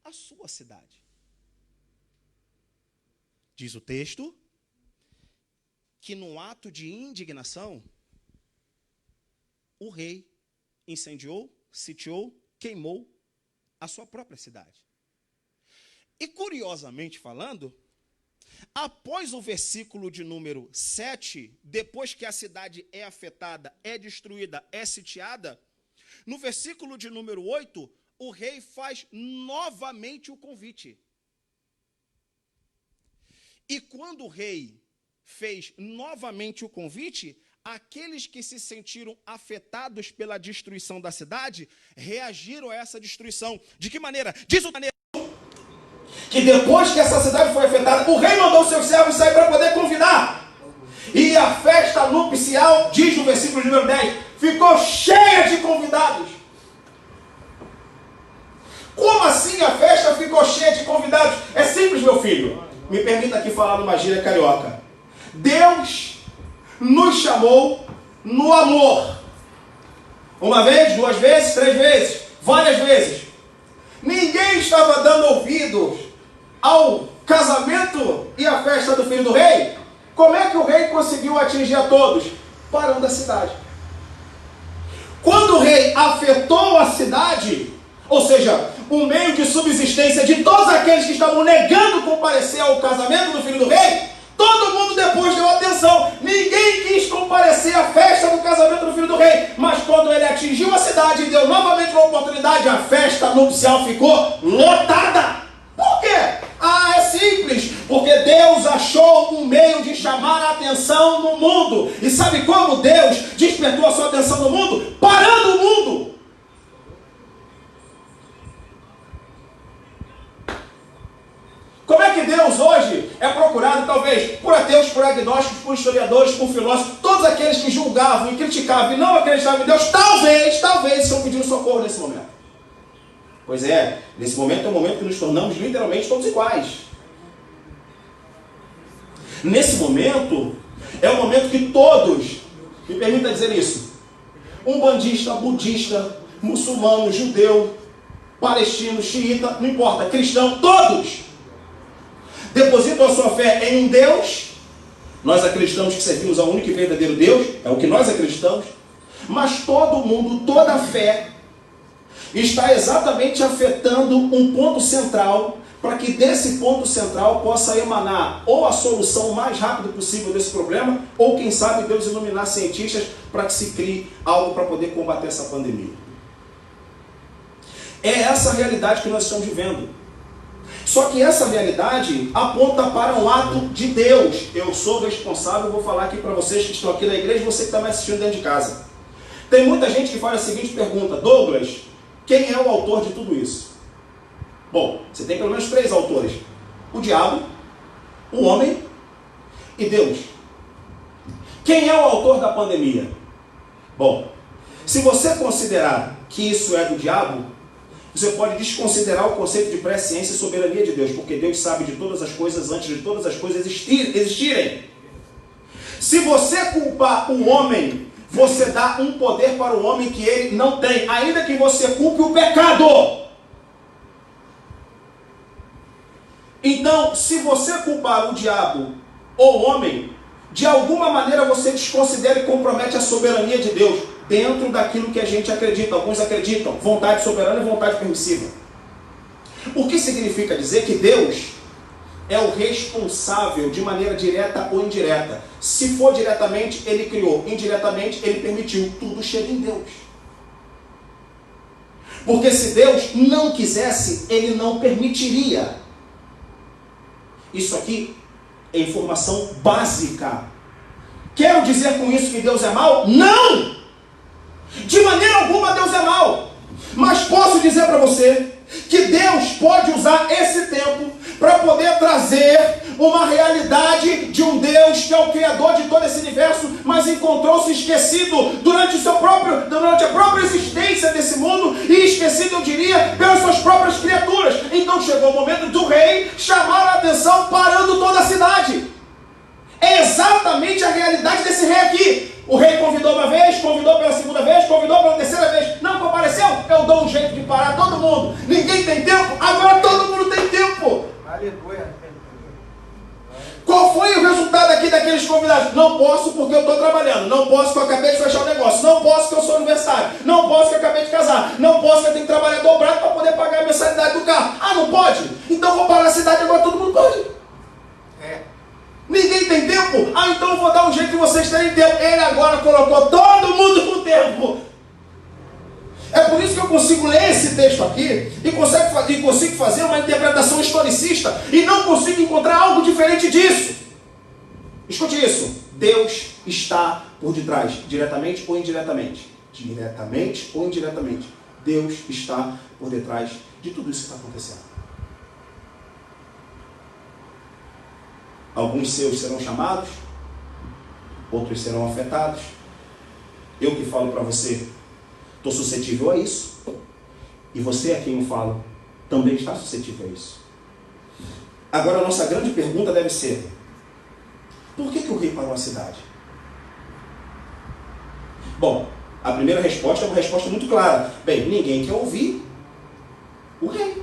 a sua cidade. Diz o texto que num ato de indignação, o rei incendiou, sitiou, queimou a sua própria cidade. E curiosamente falando, após o versículo de número 7, depois que a cidade é afetada, é destruída, é sitiada, no versículo de número 8, o rei faz novamente o convite. E quando o rei fez novamente o convite, aqueles que se sentiram afetados pela destruição da cidade, reagiram a essa destruição. De que maneira? Diz o que depois que essa cidade foi afetada, o rei mandou seus servos sair para poder convidar. E a festa nupcial, diz no versículo número 10, ficou cheia de convidados. Como assim a festa ficou cheia de convidados? É simples, meu filho. Me permita aqui falar numa gíria carioca. Deus nos chamou no amor. Uma vez, 2 vezes, 3 vezes, várias vezes. Ninguém estava dando ouvidos ao casamento e à festa do filho do rei. Como é que o rei conseguiu atingir a todos? Parando a cidade. Quando o rei afetou a cidade, ou seja, o meio de subsistência de todos aqueles que estavam negando comparecer ao casamento do filho do rei, todo mundo depois deu atenção. Ninguém quis comparecer à festa do casamento do filho do rei. Mas quando ele atingiu a cidade e deu novamente uma oportunidade, a festa nupcial ficou lotada. Por quê? Ah, é simples. Porque Deus achou um meio de chamar a atenção no mundo. E sabe como Deus despertou a sua atenção no mundo? Parando o mundo. Como é que Deus hoje é procurado, talvez, por ateus, por agnósticos, por historiadores, por filósofos, todos aqueles que julgavam e criticavam e não acreditavam em Deus, talvez estão pedindo socorro nesse momento. Pois é, nesse momento é o momento que nos tornamos literalmente todos iguais. Nesse momento, é o momento que todos, me permita dizer isso, umbandista, budista, muçulmano, judeu, palestino, xiita, não importa, cristão, todos depositam a sua fé em um Deus. Nós acreditamos que servimos ao único e verdadeiro Deus, é o que nós acreditamos, mas todo mundo, toda a fé está exatamente afetando um ponto central, para que desse ponto central possa emanar ou a solução o mais rápido possível desse problema, ou quem sabe Deus iluminar cientistas para que se crie algo para poder combater essa pandemia. É essa a realidade que nós estamos vivendo. Só que essa realidade aponta para um ato de Deus. Eu sou responsável, vou falar aqui para vocês que estão aqui na igreja e você que está me assistindo dentro de casa. Tem muita gente que faz a seguinte pergunta: Douglas, quem é o autor de tudo isso? Bom, você tem pelo menos 3 autores: o diabo, o homem e Deus. Quem é o autor da pandemia? Bom, se você considerar que isso é do diabo, você pode desconsiderar o conceito de presciência e soberania de Deus, porque Deus sabe de todas as coisas antes de todas as coisas existirem. Se você culpar o homem, você dá um poder para o homem que ele não tem, ainda que você culpe o pecado. Então, se você culpar o diabo ou o homem, de alguma maneira você desconsidera e compromete a soberania de Deus dentro daquilo que a gente acredita. Alguns acreditam vontade soberana e vontade permissiva. O que significa dizer que Deus é o responsável de maneira direta ou indireta. Se for diretamente, ele criou. Indiretamente, ele permitiu. Tudo chega em Deus. Porque se Deus não quisesse, ele não permitiria. Isso aqui é informação básica. Quero dizer com isso que Deus é mau? Não! De maneira alguma Deus é mau. Mas posso dizer para você que Deus pode usar esse tempo para poder trazer uma realidade de um Deus que é o Criador de todo esse universo, mas encontrou-se esquecido durante a própria existência desse mundo, e esquecido, eu diria, pelas suas próprias criaturas. Então chegou o momento do rei chamar a atenção, parando toda a cidade. É exatamente a realidade desse rei aqui. O rei convidou uma vez, convidou pela segunda vez, convidou pela terceira vez. Não compareceu? Eu dou um jeito de parar todo mundo. Ninguém tem tempo? Agora todo mundo tem tempo. Aleluia. Qual foi o resultado aqui daqueles convidados? Não posso porque eu estou trabalhando. Não posso porque eu acabei de fechar o negócio. Não posso porque eu sou universitário. Não posso porque eu acabei de casar. Não posso porque eu tenho que trabalhar dobrado para poder pagar a mensalidade do carro. Ah, não pode? Então vou parar na cidade, agora todo mundo pode. Ninguém tem tempo? Ah, então eu vou dar um jeito de vocês terem tempo. Ele agora colocou todo mundo com tempo. É por isso que eu consigo ler esse texto aqui e consigo fazer uma interpretação historicista e não consigo encontrar algo diferente disso. Escute isso. Deus está por detrás, diretamente ou indiretamente. Diretamente ou indiretamente. Deus está por detrás de tudo isso que está acontecendo. Alguns seus serão chamados, outros serão afetados. Eu que falo para você, estou suscetível a isso. E você a quem eu falo, também está suscetível a isso. Agora a nossa grande pergunta deve ser: por que o rei parou a cidade? Bom, a primeira resposta é uma resposta muito clara. Bem, ninguém quer ouvir o rei.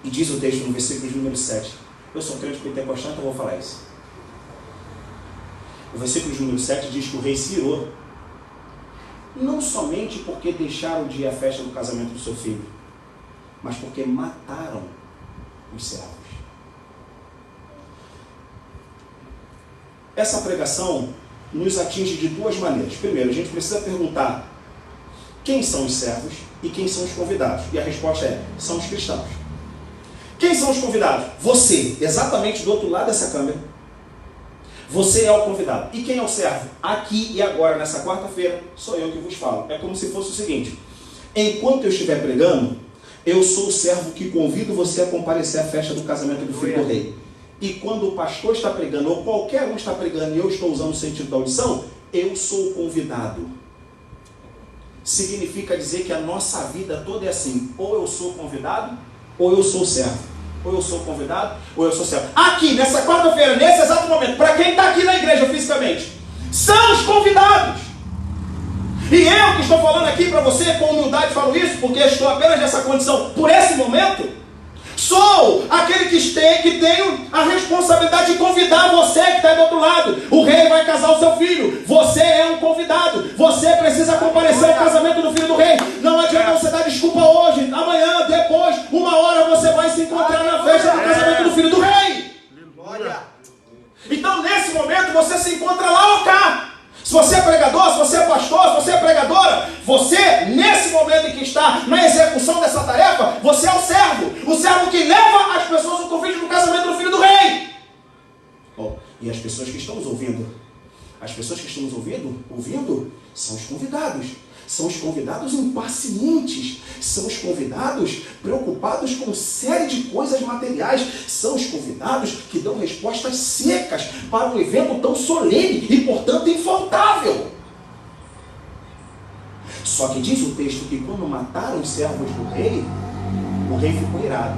E diz o texto no versículo de número 7. Eu sou crente pentecostal, então eu vou falar isso. O versículo de número 7 diz que o rei se irou. Não somente porque deixaram de ir à festa do casamento do seu filho, mas porque mataram os servos. Essa pregação nos atinge de duas maneiras. Primeiro, a gente precisa perguntar quem são os servos e quem são os convidados. E a resposta é: são os cristãos. Quem são os convidados? Você, exatamente do outro lado dessa câmera. Você é o convidado. E quem é o servo? Aqui e agora, nessa quarta-feira, sou eu que vos falo. É como se fosse o seguinte: enquanto eu estiver pregando, eu sou o servo que convido você a comparecer à festa do casamento do filho do rei. E quando o pastor está pregando, ou qualquer um está pregando, e eu estou usando o sentido da audição, eu sou o convidado. Significa dizer que a nossa vida toda é assim: ou eu sou convidado, ou eu sou servo. Ou eu sou convidado, ou eu sou servo. Aqui, nessa quarta-feira, nesse exato momento, para quem está aqui na igreja fisicamente, são os convidados. E eu que estou falando aqui para você, com humildade falo isso, porque estou apenas nessa condição por esse momento. Sou aquele que tenho a responsabilidade de convidar você que está do outro lado. O rei vai casar o seu filho. Você é um convidado. Você precisa comparecer ao casamento do filho do rei. Não adianta você dar desculpa hoje, amanhã, depois, uma hora você vai se encontrar na festa do casamento do filho do rei. Então nesse momento você se encontra lá ou cá. Se você é pregador, se você é pastor, se você é pregadora, você, nesse momento em que está na execução dessa tarefa, você é o servo que leva as pessoas ao convite do casamento do filho do rei. E as pessoas que estão nos ouvindo? As pessoas que estão nos ouvindo, são os convidados. São os convidados impacientes, são os convidados preocupados com série de coisas materiais, são os convidados que dão respostas secas para um evento tão solene e, portanto, infaltável. Só que diz o texto que quando mataram os servos do rei, o rei ficou irado.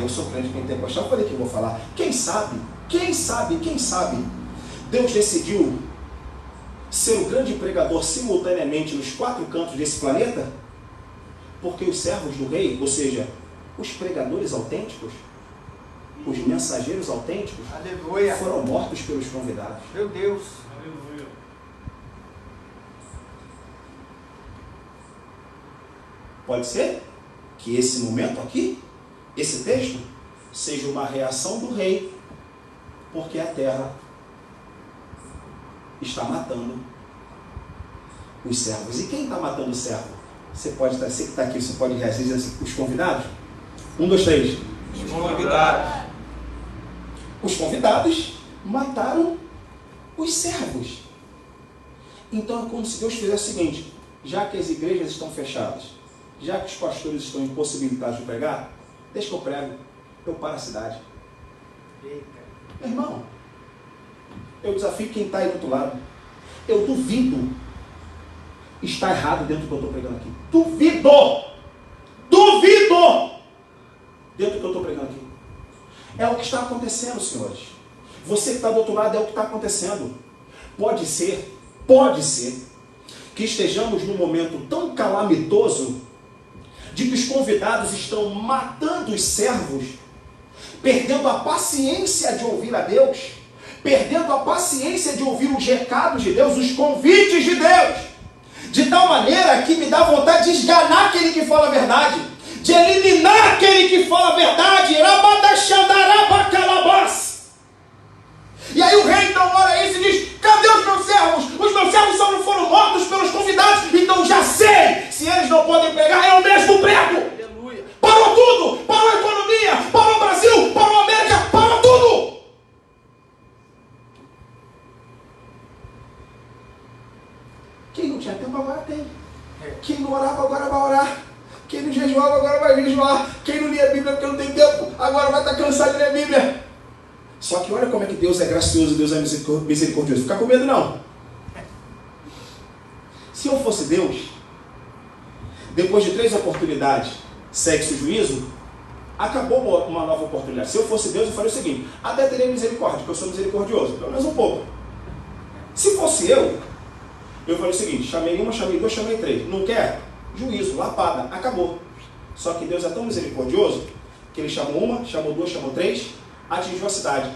Eu sou crente pentecostal, eu falei que eu vou falar. Quem sabe, Deus decidiu ser o grande pregador simultaneamente nos 4 cantos desse planeta, porque os servos do rei, ou seja, os pregadores autênticos, os mensageiros autênticos, aleluia, foram mortos pelos convidados. Meu Deus, aleluia. Pode ser que esse momento aqui, esse texto, seja uma reação do rei, porque a terra está matando os servos. E quem está matando o servo? Você que está aqui, você pode reagir dizendo assim, os convidados? 1, 2, 3. Os convidados. Os convidados mataram os servos. Então é como se Deus fizesse o seguinte: já que as igrejas estão fechadas, já que os pastores estão impossibilitados de pregar, deixa que eu prego, eu paro a cidade. Meu irmão, eu desafio quem está aí do outro lado. Eu duvido estar errado dentro do que eu estou pregando aqui. Duvido dentro do que eu estou pregando aqui. É o que está acontecendo, senhores. Você que está do outro lado, é o que está acontecendo. Pode ser que estejamos num momento tão calamitoso de que os convidados estão matando os servos, perdendo a paciência de ouvir a Deus, perdendo a paciência de ouvir os recados de Deus, os convites de Deus, de tal maneira que me dá vontade de esganar aquele que fala a verdade, de eliminar aquele que fala a verdade. E aí o rei então olha isso e diz: cadê os meus servos? Os meus servos só não foram mortos pelos convidados, então já sei, se eles não podem pregar, eu mesmo prego. Aleluia. Parou tudo, parou a economia, parou o Brasil, parou a América, parou tudo. Quem não tinha tempo agora tem. Quem não orava agora vai orar. Quem não jejuava agora vai jejuar. Quem não lia a Bíblia porque não tem tempo, agora vai estar cansado de ler a Bíblia. Só que olha como é que Deus é gracioso, Deus é misericordioso. Fica com medo não. Se eu fosse Deus, depois de 3 oportunidades, sexo e juízo, acabou uma nova oportunidade. Se eu fosse Deus, eu faria o seguinte: até teria misericórdia, porque eu sou misericordioso, pelo menos um pouco. Se fosse eu faria o seguinte: chamei 1, chamei 2, chamei 3. Não quer? Juízo, lapada, acabou. Só que Deus é tão misericordioso que Ele chamou 1, chamou 2, chamou 3, atingiu a cidade.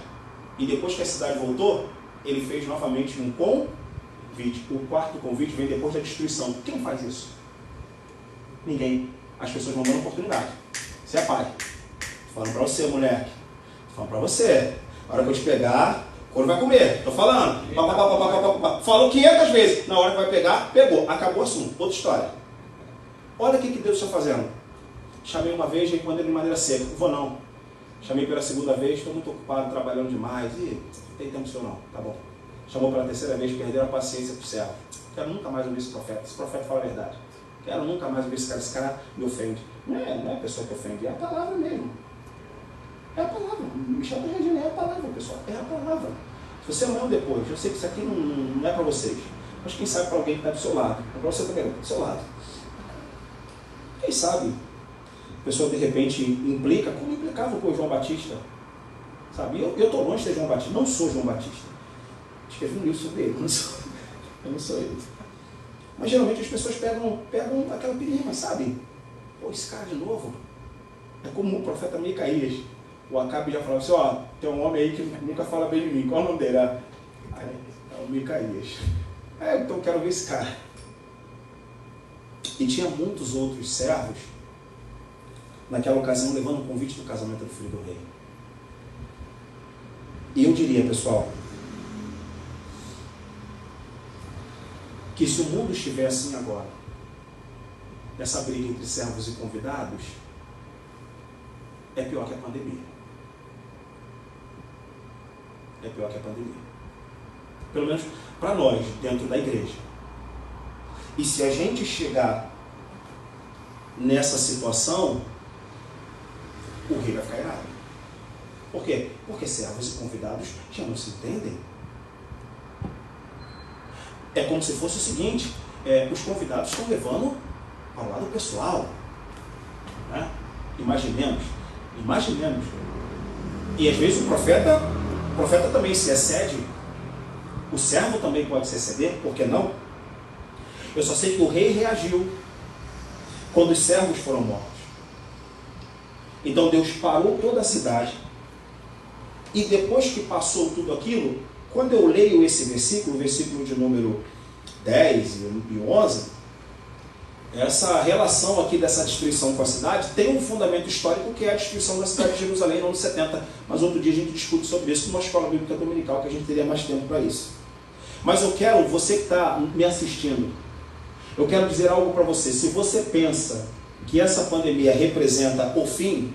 E depois que a cidade voltou, Ele fez novamente um convite. O 4º convite vem depois da destruição. Quem faz isso? Ninguém. As pessoas vão dando oportunidade. Você é pai. Tô falando pra você, moleque. Tô falando pra você. Na hora que eu te pegar, quando vai comer. Tô falando. Falou 500 vezes. Na hora que vai pegar, pegou. Acabou o assunto. Outra história. Olha o que Deus está fazendo. Chamei uma vez e respondeu de maneira seca. Vou não. Chamei pela 2ª vez, estou muito ocupado, trabalhando demais. E não tem tempo seu não. Tá bom. Chamou pela 3ª vez, perderam a paciência pro servo. Quero nunca mais ouvir esse profeta. Esse profeta fala a verdade. Quero nunca mais ouvir esse cara. Esse cara me ofende. Não é a pessoa que ofende, é a palavra mesmo. É a palavra. Michel da Regina é a palavra, pessoal. É a palavra. Se você amanhã ou depois, eu sei que isso aqui não é para vocês. Mas quem sabe para alguém que está do seu lado. É para você também, do seu lado. Quem sabe a pessoa de repente implica, como implicava com o João Batista. Sabe? Eu estou longe de ser João Batista. Não sou João Batista. Escrevi um livro sobre ele. Eu não sou ele. Mas geralmente as pessoas pegam aquela pirima, sabe? Pô, esse cara de novo. É como o profeta Micaías. O Acabe já falou assim, ó, tem um homem aí que nunca fala bem de mim. Qual é o nome dele? É o Micaías. Então eu quero ver esse cara. E tinha muitos outros servos, naquela ocasião, levando o convite do casamento do filho do rei. E eu diria, pessoal, que se o mundo estiver assim agora, essa briga entre servos e convidados, é pior que a pandemia. É pior que a pandemia. Pelo menos para nós, dentro da igreja. E se a gente chegar nessa situação, o rei vai ficar irado. Por quê? Porque servos e convidados já não se entendem. É como se fosse o seguinte, os convidados estão levando para o lado pessoal. Né? Imaginemos. E às vezes o profeta também se excede. O servo também pode se exceder, por que não? Eu só sei que o rei reagiu quando os servos foram mortos. Então Deus parou toda a cidade. E depois que passou tudo aquilo, quando eu leio esse versículo, o versículo de número 10 e 11, essa relação aqui dessa destruição com a cidade tem um fundamento histórico que é a destruição da cidade de Jerusalém no ano 70. Mas outro dia a gente discute sobre isso numa escola bíblica dominical, que a gente teria mais tempo para isso. Mas eu quero, você que está me assistindo, eu quero dizer algo para você. Se você pensa que essa pandemia representa o fim,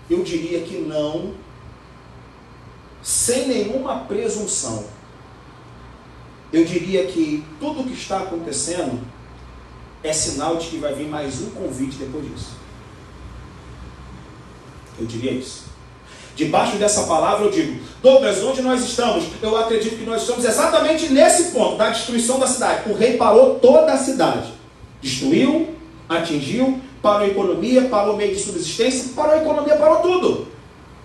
eu diria que não, sem nenhuma presunção. Eu diria que tudo o que está acontecendo é sinal de que vai vir mais um convite depois disso. Eu diria isso. Debaixo dessa palavra eu digo, Douglas, onde nós estamos? Eu acredito que nós estamos exatamente nesse ponto da destruição da cidade. O rei parou toda a cidade. Destruiu, atingiu, parou a economia, parou o meio de subsistência, parou a economia, parou tudo.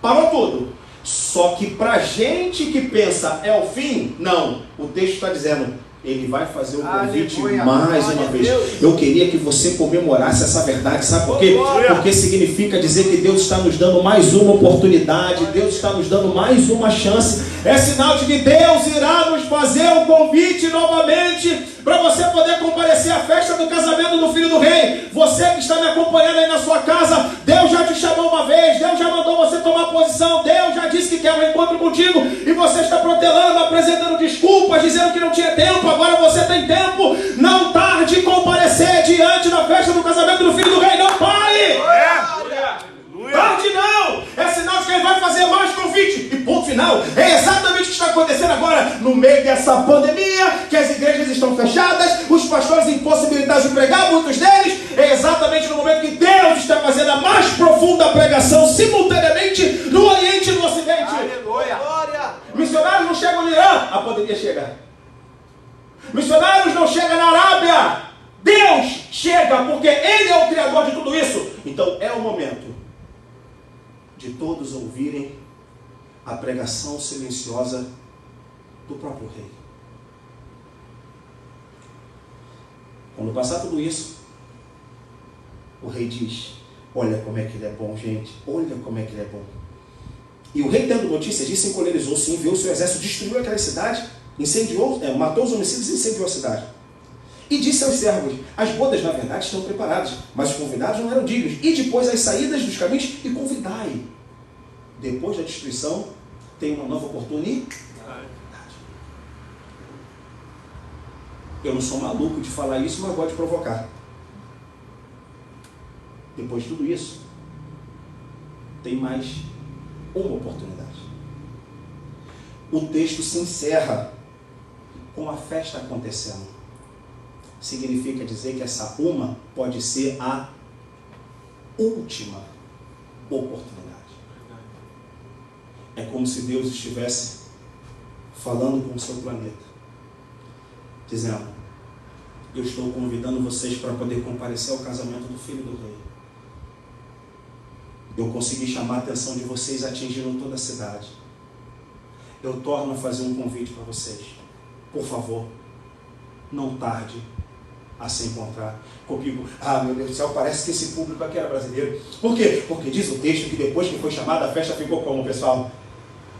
Parou tudo. Só que pra gente que pensa é o fim, não. O texto está dizendo, ele vai fazer o convite mais uma vez. Eu queria que você comemorasse essa verdade, sabe por quê? Porque significa dizer que Deus está nos dando mais uma oportunidade, Deus está nos dando mais uma chance. É sinal de que Deus irá nos fazer o convite novamente para você poder comparecer à festa do casamento do filho do rei. Você que está me acompanhando aí na sua casa, Deus já te chamou uma vez, Deus já mandou você tomar posição, Deus já disse que quer um encontro contigo e você está protelando, apresentando desculpas, dizendo que não tinha tempo. Agora você tem tempo. Não tarde em comparecer diante da festa do casamento do filho do rei. Não pare! Tarde não! É sinal de que ele vai fazer mais convite. E ponto final. É exatamente o que está acontecendo agora, no meio dessa pandemia, que as igrejas estão fechadas, os pastores impossibilitados de pregar, muitos deles. É exatamente no momento que Deus está fazendo a mais profunda pregação simultaneamente no Oriente e no Ocidente. Aleluia! Missionários não chegam no Irã, a pandemia chega. Missionários não chegam na Arábia, Deus chega, porque Ele é o Criador de tudo isso. Então é o momento de todos ouvirem a pregação silenciosa do próprio rei. Quando passar tudo isso, o rei diz, olha como é que ele é bom, gente, olha como é que ele é bom. E o rei, tendo notícia disso, encolerizou-se, enviou seu exército, destruiu aquela cidade, incendiou, matou os homicidas e incendiou a cidade. E disse aos servos, as bodas na verdade estão preparadas, mas os convidados não eram dignos. E depois as saídas dos caminhos e convidai. Depois da destruição, tem uma nova oportunidade. Eu não sou maluco de falar isso, mas gosto de provocar. Depois de tudo isso, tem mais uma oportunidade. O texto se encerra com a festa acontecendo. Significa dizer que essa uma pode ser a última oportunidade. É como se Deus estivesse falando com o seu planeta, dizendo, eu estou convidando vocês para poder comparecer ao casamento do filho do rei. Eu consegui chamar a atenção de vocês atingindo toda a cidade. Eu torno a fazer um convite para vocês. Por favor, não tarde a se encontrar comigo. Ah, meu Deus do céu, parece que esse público aqui era brasileiro. Por quê? Porque diz o texto que depois que foi chamada, a festa ficou como, pessoal?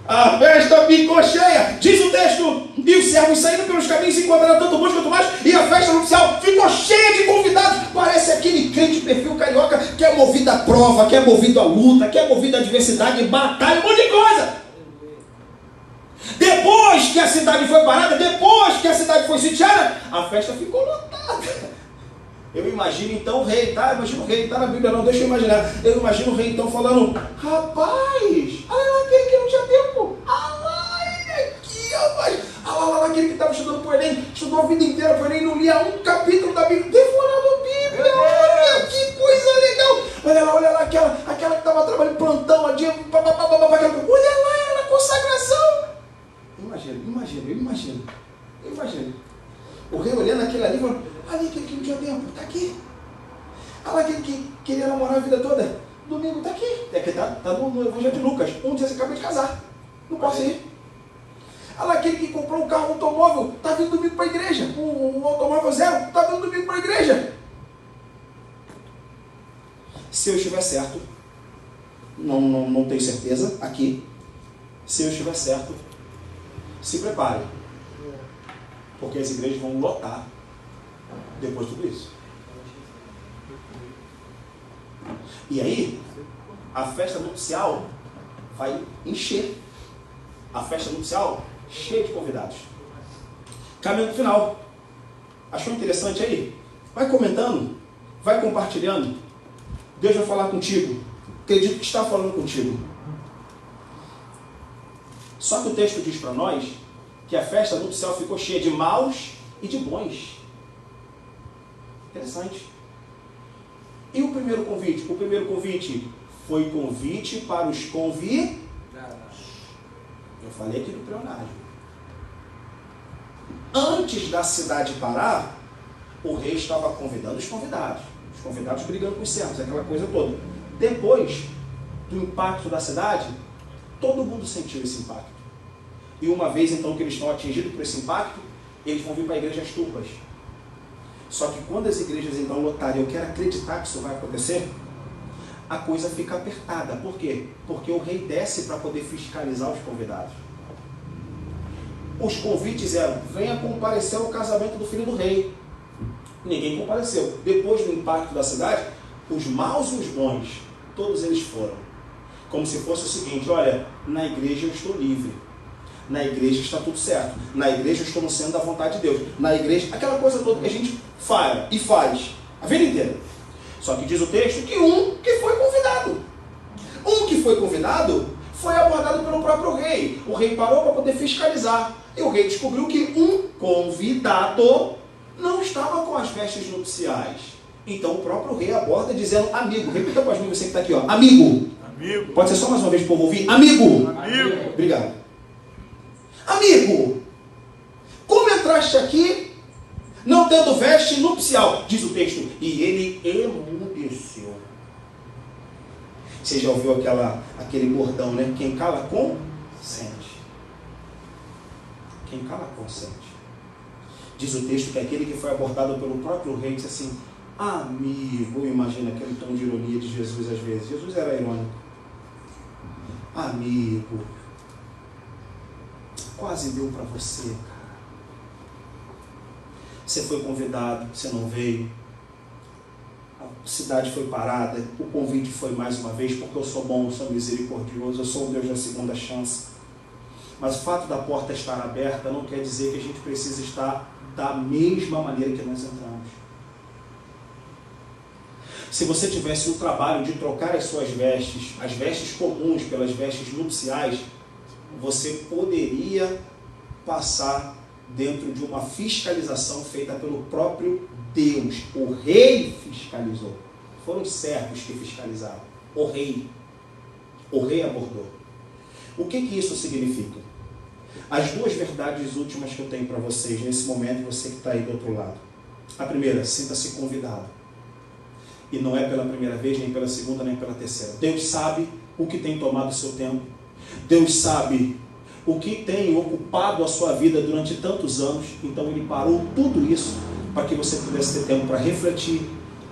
A festa ficou cheia. Diz o texto, e os servos saíram pelos caminhos e encontraram tanto bons quanto mais, e a festa nupcial ficou cheia de convidados. Parece aquele crente perfil carioca que é movido à prova, que é movido à luta, que é movido à adversidade, batalha, um monte de coisa. Depois que a cidade foi parada, depois que a cidade foi sitiada, a festa ficou lotada. Eu imagino então o rei, tá? Imagino o rei, tá na Bíblia não, deixa eu imaginar. Eu imagino o rei então falando, rapaz, olha lá aquele que não tinha tempo. Olha lá ele aqui, rapaz. Olha lá aquele que estava estudando pro Enem, estudou a vida inteira pro Enem, não lia um capítulo da Bíblia, devorava a Bíblia. Olha que coisa legal. Olha lá aquela que estava trabalhando plantão, a dia, olha lá, ela na consagração. Imagina. O rei olhando aquele ali, falando, ali aquele que não tinha tempo, está aqui. Olha lá aquele que queria namorar a vida toda, domingo está aqui. É que está no Evangelho de Lucas, um dia você acabou de casar, não posso ir. Olha lá aquele que comprou um carro, um automóvel, está vindo domingo para a igreja. Um automóvel zero, está vindo domingo para a igreja. Se eu estiver certo, não tenho certeza aqui, se eu estiver certo, se prepare, porque as igrejas vão lotar depois de tudo isso. E aí, a festa nupcial vai encher. A festa nupcial cheia de convidados. Caminho final. Achou interessante aí? Vai comentando, vai compartilhando. Deus vai falar contigo. Acredito que está falando contigo. Só que o texto diz para nós que a festa nupcial ficou cheia de maus e de bons. Interessante. E o primeiro convite? O primeiro convite foi convite para os convidados. Eu falei aqui do plenário. Antes da cidade parar, o rei estava convidando os convidados. Os convidados brigando com os servos, aquela coisa toda. Depois do impacto da cidade, todo mundo sentiu esse impacto. E uma vez então que eles estão atingidos por esse impacto, eles vão vir para igrejas turvas. Só que quando as igrejas então lotarem, eu quero acreditar que isso vai acontecer, a coisa fica apertada. Por quê? Porque o rei desce para poder fiscalizar os convidados. Os convites eram, venha comparecer ao casamento do filho do rei. Ninguém compareceu. Depois do impacto da cidade, os maus e os bons, todos eles foram. Como se fosse o seguinte, olha, na igreja eu estou livre. Na igreja está tudo certo. Na igreja eu estou no centro da vontade de Deus. Na igreja, aquela coisa toda que a gente fala e faz a vida inteira. Só que diz o texto que um que foi convidado foi abordado pelo próprio rei. O rei parou para poder fiscalizar. E o rei descobriu que um convidado não estava com as vestes nupciais. Então o próprio rei aborda dizendo, amigo, repita para mim, você que está aqui, ó, amigo. Pode ser só mais uma vez para o povo ouvir? Amigo. Obrigado. Amigo, como entraste aqui não tendo veste nupcial? Diz o texto, e ele emudeceu. Você já ouviu aquele bordão, né? Quem cala, consente. Quem cala, consente. Diz o texto que aquele que foi abordado pelo próprio rei disse assim, amigo, imagina aquele tom de ironia de Jesus às vezes. Jesus era irônico. Amigo, quase deu para você, cara. Você foi convidado, você não veio. A cidade foi parada, o convite foi mais uma vez, porque eu sou bom, eu sou misericordioso, eu sou o Deus da segunda chance. Mas o fato da porta estar aberta não quer dizer que a gente precisa estar da mesma maneira que nós entramos. Se você tivesse o trabalho de trocar as suas vestes, as vestes comuns pelas vestes nupciais, você poderia passar dentro de uma fiscalização feita pelo próprio Deus. O rei fiscalizou. Foram os servos que fiscalizaram. O rei abordou. O que isso significa? As duas verdades últimas que eu tenho para vocês nesse momento, você que está aí do outro lado. A primeira, sinta-se convidado. E não é pela primeira vez, nem pela segunda, nem pela terceira. Deus sabe o que tem tomado o seu tempo. Deus sabe o que tem ocupado a sua vida durante tantos anos. Então Ele parou tudo isso para que você pudesse ter tempo para refletir,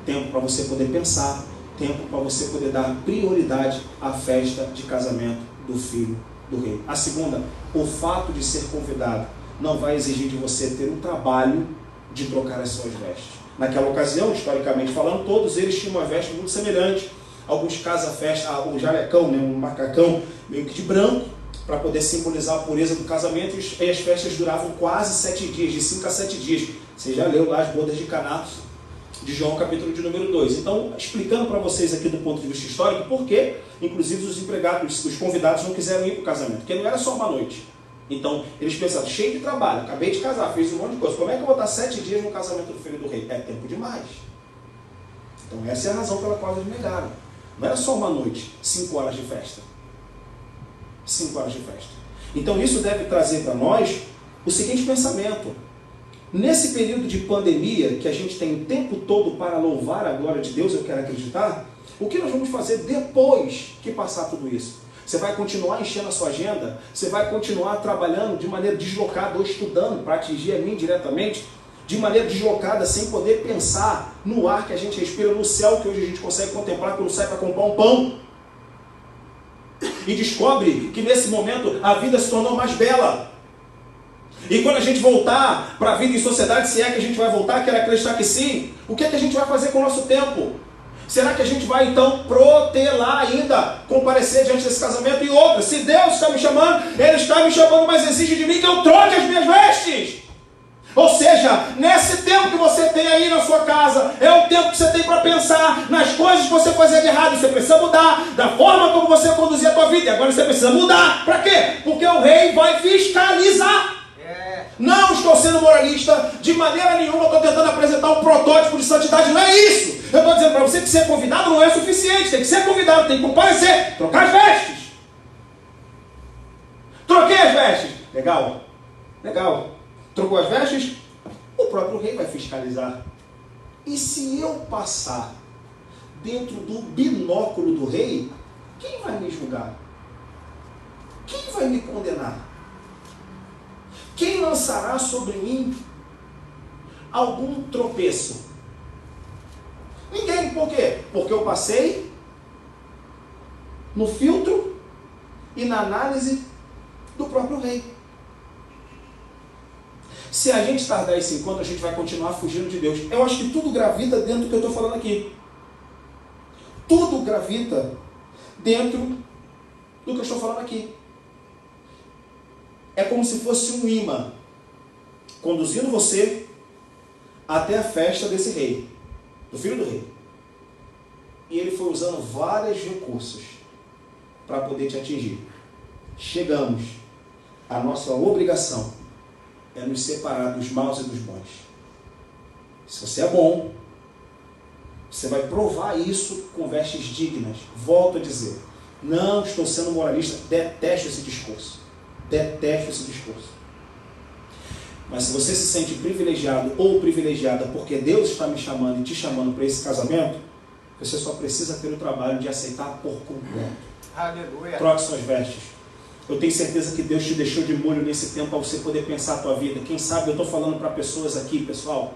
tempo para você poder pensar, tempo para você poder dar prioridade à festa de casamento do filho do rei. A segunda, o fato de ser convidado não vai exigir de você ter um trabalho de trocar as suas vestes. Naquela ocasião, historicamente falando, todos eles tinham uma veste muito semelhante. Alguns casam a festa, um jalecão, né, um macacão meio que de branco, para poder simbolizar a pureza do casamento, e as festas duravam quase 7 dias, de 5 a 7 dias. Você já leu lá as bodas de Caná, de João, capítulo de número 2. Então, explicando para vocês aqui do ponto de vista histórico, por que, inclusive, os empregados, os convidados não quiseram ir para o casamento, porque não era só uma noite. Então, eles pensaram, cheio de trabalho, acabei de casar, fiz um monte de coisa, como é que eu vou estar 7 dias no casamento do filho do rei? É tempo demais. Então, essa é a razão pela qual eles negaram. Não era só uma noite, 5 horas de festa. 5 horas de festa. Então, isso deve trazer para nós o seguinte pensamento. Nesse período de pandemia, que a gente tem o tempo todo para louvar a glória de Deus, eu quero acreditar, o que nós vamos fazer depois que passar tudo isso? Você vai continuar enchendo a sua agenda? Você vai continuar trabalhando de maneira deslocada ou estudando para atingir a mim diretamente? De maneira deslocada, sem poder pensar no ar que a gente respira, no céu que hoje a gente consegue contemplar quando sai para comprar um pão. E descobre que nesse momento a vida se tornou mais bela. E quando a gente voltar para a vida em sociedade, se é que a gente vai voltar, quero acreditar que sim, o que é que a gente vai fazer com o nosso tempo? Será que a gente vai então protelar ainda, comparecer diante desse casamento? E outra, se Deus está me chamando, Ele está me chamando, mas exige de mim que eu troque as minhas vestes. Ou seja, nesse tempo que você tem aí na sua casa, é o tempo que você tem para pensar nas coisas que você fazia de errado. Você precisa mudar da forma como você conduzia a tua vida. E agora você precisa mudar. Para quê? Porque o rei vai fiscalizar. Não estou sendo moralista, de maneira nenhuma eu estou tentando apresentar um protótipo de santidade, não é isso. Eu estou dizendo para você que ser convidado não é suficiente, tem que ser convidado, tem que comparecer, trocar as vestes. Troquei as vestes, legal, legal. Trocou as vestes, o próprio rei vai fiscalizar. E se eu passar dentro do binóculo do rei, quem vai me julgar? Quem vai me condenar? Quem lançará sobre mim algum tropeço? Ninguém. Por quê? Porque eu passei no filtro e na análise do próprio rei. Se a gente tardar esse encontro, a gente vai continuar fugindo de Deus. Eu acho que tudo gravita dentro do que eu estou falando aqui. Tudo gravita dentro do que eu estou falando aqui. É como se fosse um imã conduzindo você até a festa desse rei, do filho do rei. E ele foi usando vários recursos para poder te atingir. Chegamos. A nossa obrigação é nos separar dos maus e dos bons. Se você é bom, você vai provar isso com vestes dignas. Volto a dizer, não estou sendo moralista, detesto esse discurso. Detesto esse discurso. Mas se você se sente privilegiado ou privilegiada porque Deus está me chamando e te chamando para esse casamento, você só precisa ter o trabalho de aceitar por completo. Aleluia. Troque suas vestes. Eu tenho certeza que Deus te deixou de molho nesse tempo para você poder pensar a tua vida. Quem sabe eu estou falando para pessoas aqui, pessoal,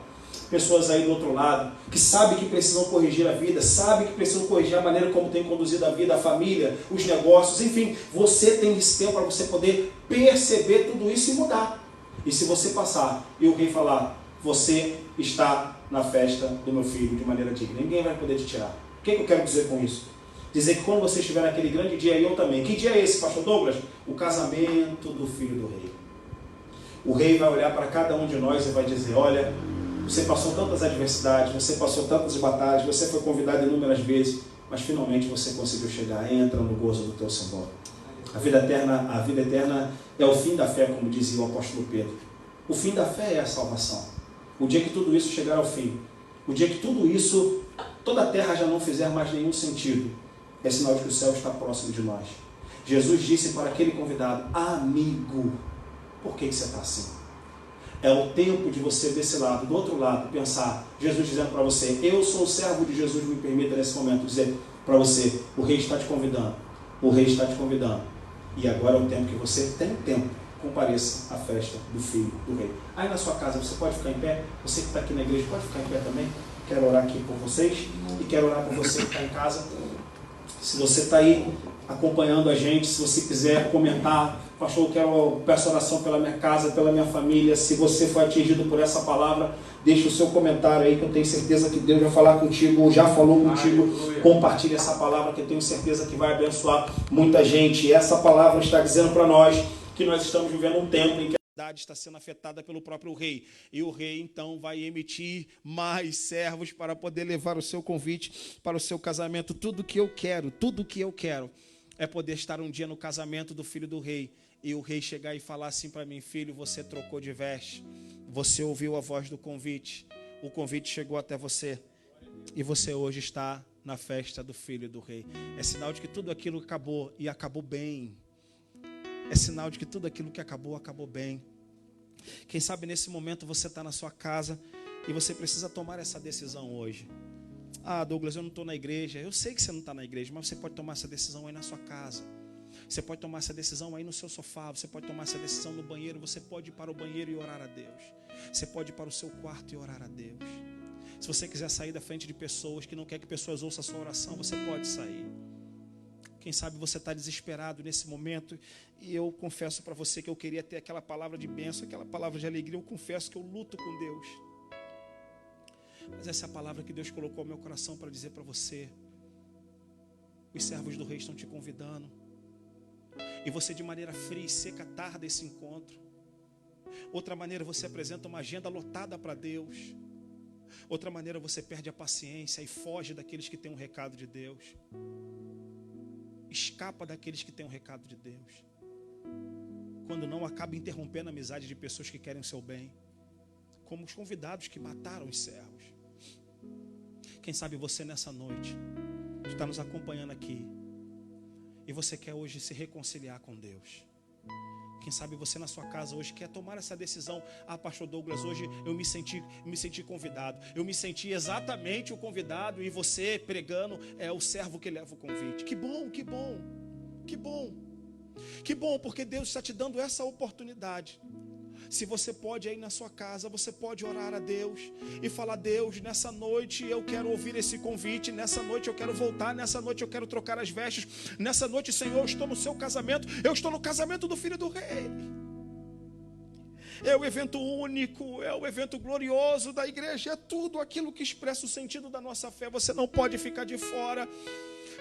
pessoas aí do outro lado, que sabem que precisam corrigir a vida, sabem que precisam corrigir a maneira como tem conduzido a vida, a família, os negócios, enfim, você tem esse tempo para você poder perceber tudo isso e mudar. E se você passar e o rei falar, você está na festa do meu filho de maneira digna, ninguém vai poder te tirar. O que eu quero dizer com isso? Dizer que quando você estiver naquele grande dia, e eu também, que dia é esse, pastor Douglas? O casamento do filho do rei. O rei vai olhar para cada um de nós e vai dizer, olha, você passou tantas adversidades, você passou tantas batalhas, você foi convidado inúmeras vezes, mas finalmente você conseguiu chegar, entra no gozo do teu Senhor. A vida eterna é o fim da fé, como dizia o apóstolo Pedro. O fim da fé é a salvação. O dia que tudo isso chegar ao fim, o dia que tudo isso, toda a terra já não fizer mais nenhum sentido, é sinal de que o céu está próximo de nós. Jesus disse para aquele convidado, amigo, por que você está assim? É o tempo de você desse lado, do outro lado, pensar, Jesus dizendo para você, eu sou o servo de Jesus, me permita nesse momento dizer para você, o rei está te convidando, o rei está te convidando. E agora é o tempo que você tem tempo compareça à festa do Filho do Rei. Aí na sua casa você pode ficar em pé, você que está aqui na igreja pode ficar em pé também. Quero orar aqui por vocês e quero orar por você que está em casa. Se você está aí acompanhando a gente, se você quiser comentar, pastor, peço oração pela minha casa, pela minha família. Se você foi atingido por essa palavra, deixe o seu comentário aí, que eu tenho certeza que Deus vai falar contigo, ou já falou contigo. Compartilhe essa palavra, que eu tenho certeza que vai abençoar muita gente. E essa palavra está dizendo para nós que nós estamos vivendo um tempo em que a cidade está sendo afetada pelo próprio rei. E o rei, então, vai emitir mais servos para poder levar o seu convite para o seu casamento. Tudo que eu quero é poder estar um dia no casamento do filho do rei. E o rei chegar e falar assim para mim: filho, você trocou de veste. Você ouviu a voz do convite. O convite chegou até você. E você hoje está na festa do filho do rei. É sinal de que tudo aquilo acabou e acabou bem. É sinal de que tudo aquilo que acabou, acabou bem. Quem sabe nesse momento você está na sua casa e você precisa tomar essa decisão hoje. Ah, Douglas, eu não estou na igreja. Eu sei que você não está na igreja, mas você pode tomar essa decisão aí na sua casa. Você pode tomar essa decisão aí no seu sofá. Você pode tomar essa decisão no banheiro. Você pode ir para o banheiro e orar a Deus. Você pode ir para o seu quarto e orar a Deus. Se você quiser sair da frente de pessoas que não quer que pessoas ouçam a sua oração, você pode sair. Quem sabe você está desesperado nesse momento. E eu confesso para você que eu queria ter aquela palavra de bênção, aquela palavra de alegria. Eu confesso que eu luto com Deus. Mas essa é a palavra que Deus colocou no meu coração para dizer para você. Os servos do rei estão te convidando. E você, de maneira fria e seca, tarda esse encontro. Outra maneira, você apresenta uma agenda lotada para Deus. Outra maneira, você perde a paciência e foge daqueles que têm um recado de Deus. Escapa daqueles que têm um recado de Deus. Quando não, acaba interrompendo a amizade de pessoas que querem o seu bem. Como os convidados que mataram os servos. Quem sabe você nessa noite está nos acompanhando aqui e você quer hoje se reconciliar com Deus. Quem sabe você na sua casa hoje quer tomar essa decisão. Ah, pastor Douglas, hoje eu me senti convidado. Eu me senti exatamente o convidado e você pregando é o servo que leva o convite. Que bom, que bom, que bom. Que bom, porque Deus está te dando essa oportunidade. Se você pode aí na sua casa, você pode orar a Deus e falar: Deus, nessa noite eu quero ouvir esse convite, nessa noite eu quero voltar, nessa noite eu quero trocar as vestes, nessa noite, Senhor, eu estou no seu casamento, eu estou no casamento do Filho do Rei. É o evento único, é o evento glorioso da igreja, é tudo aquilo que expressa o sentido da nossa fé. Você não pode ficar de fora.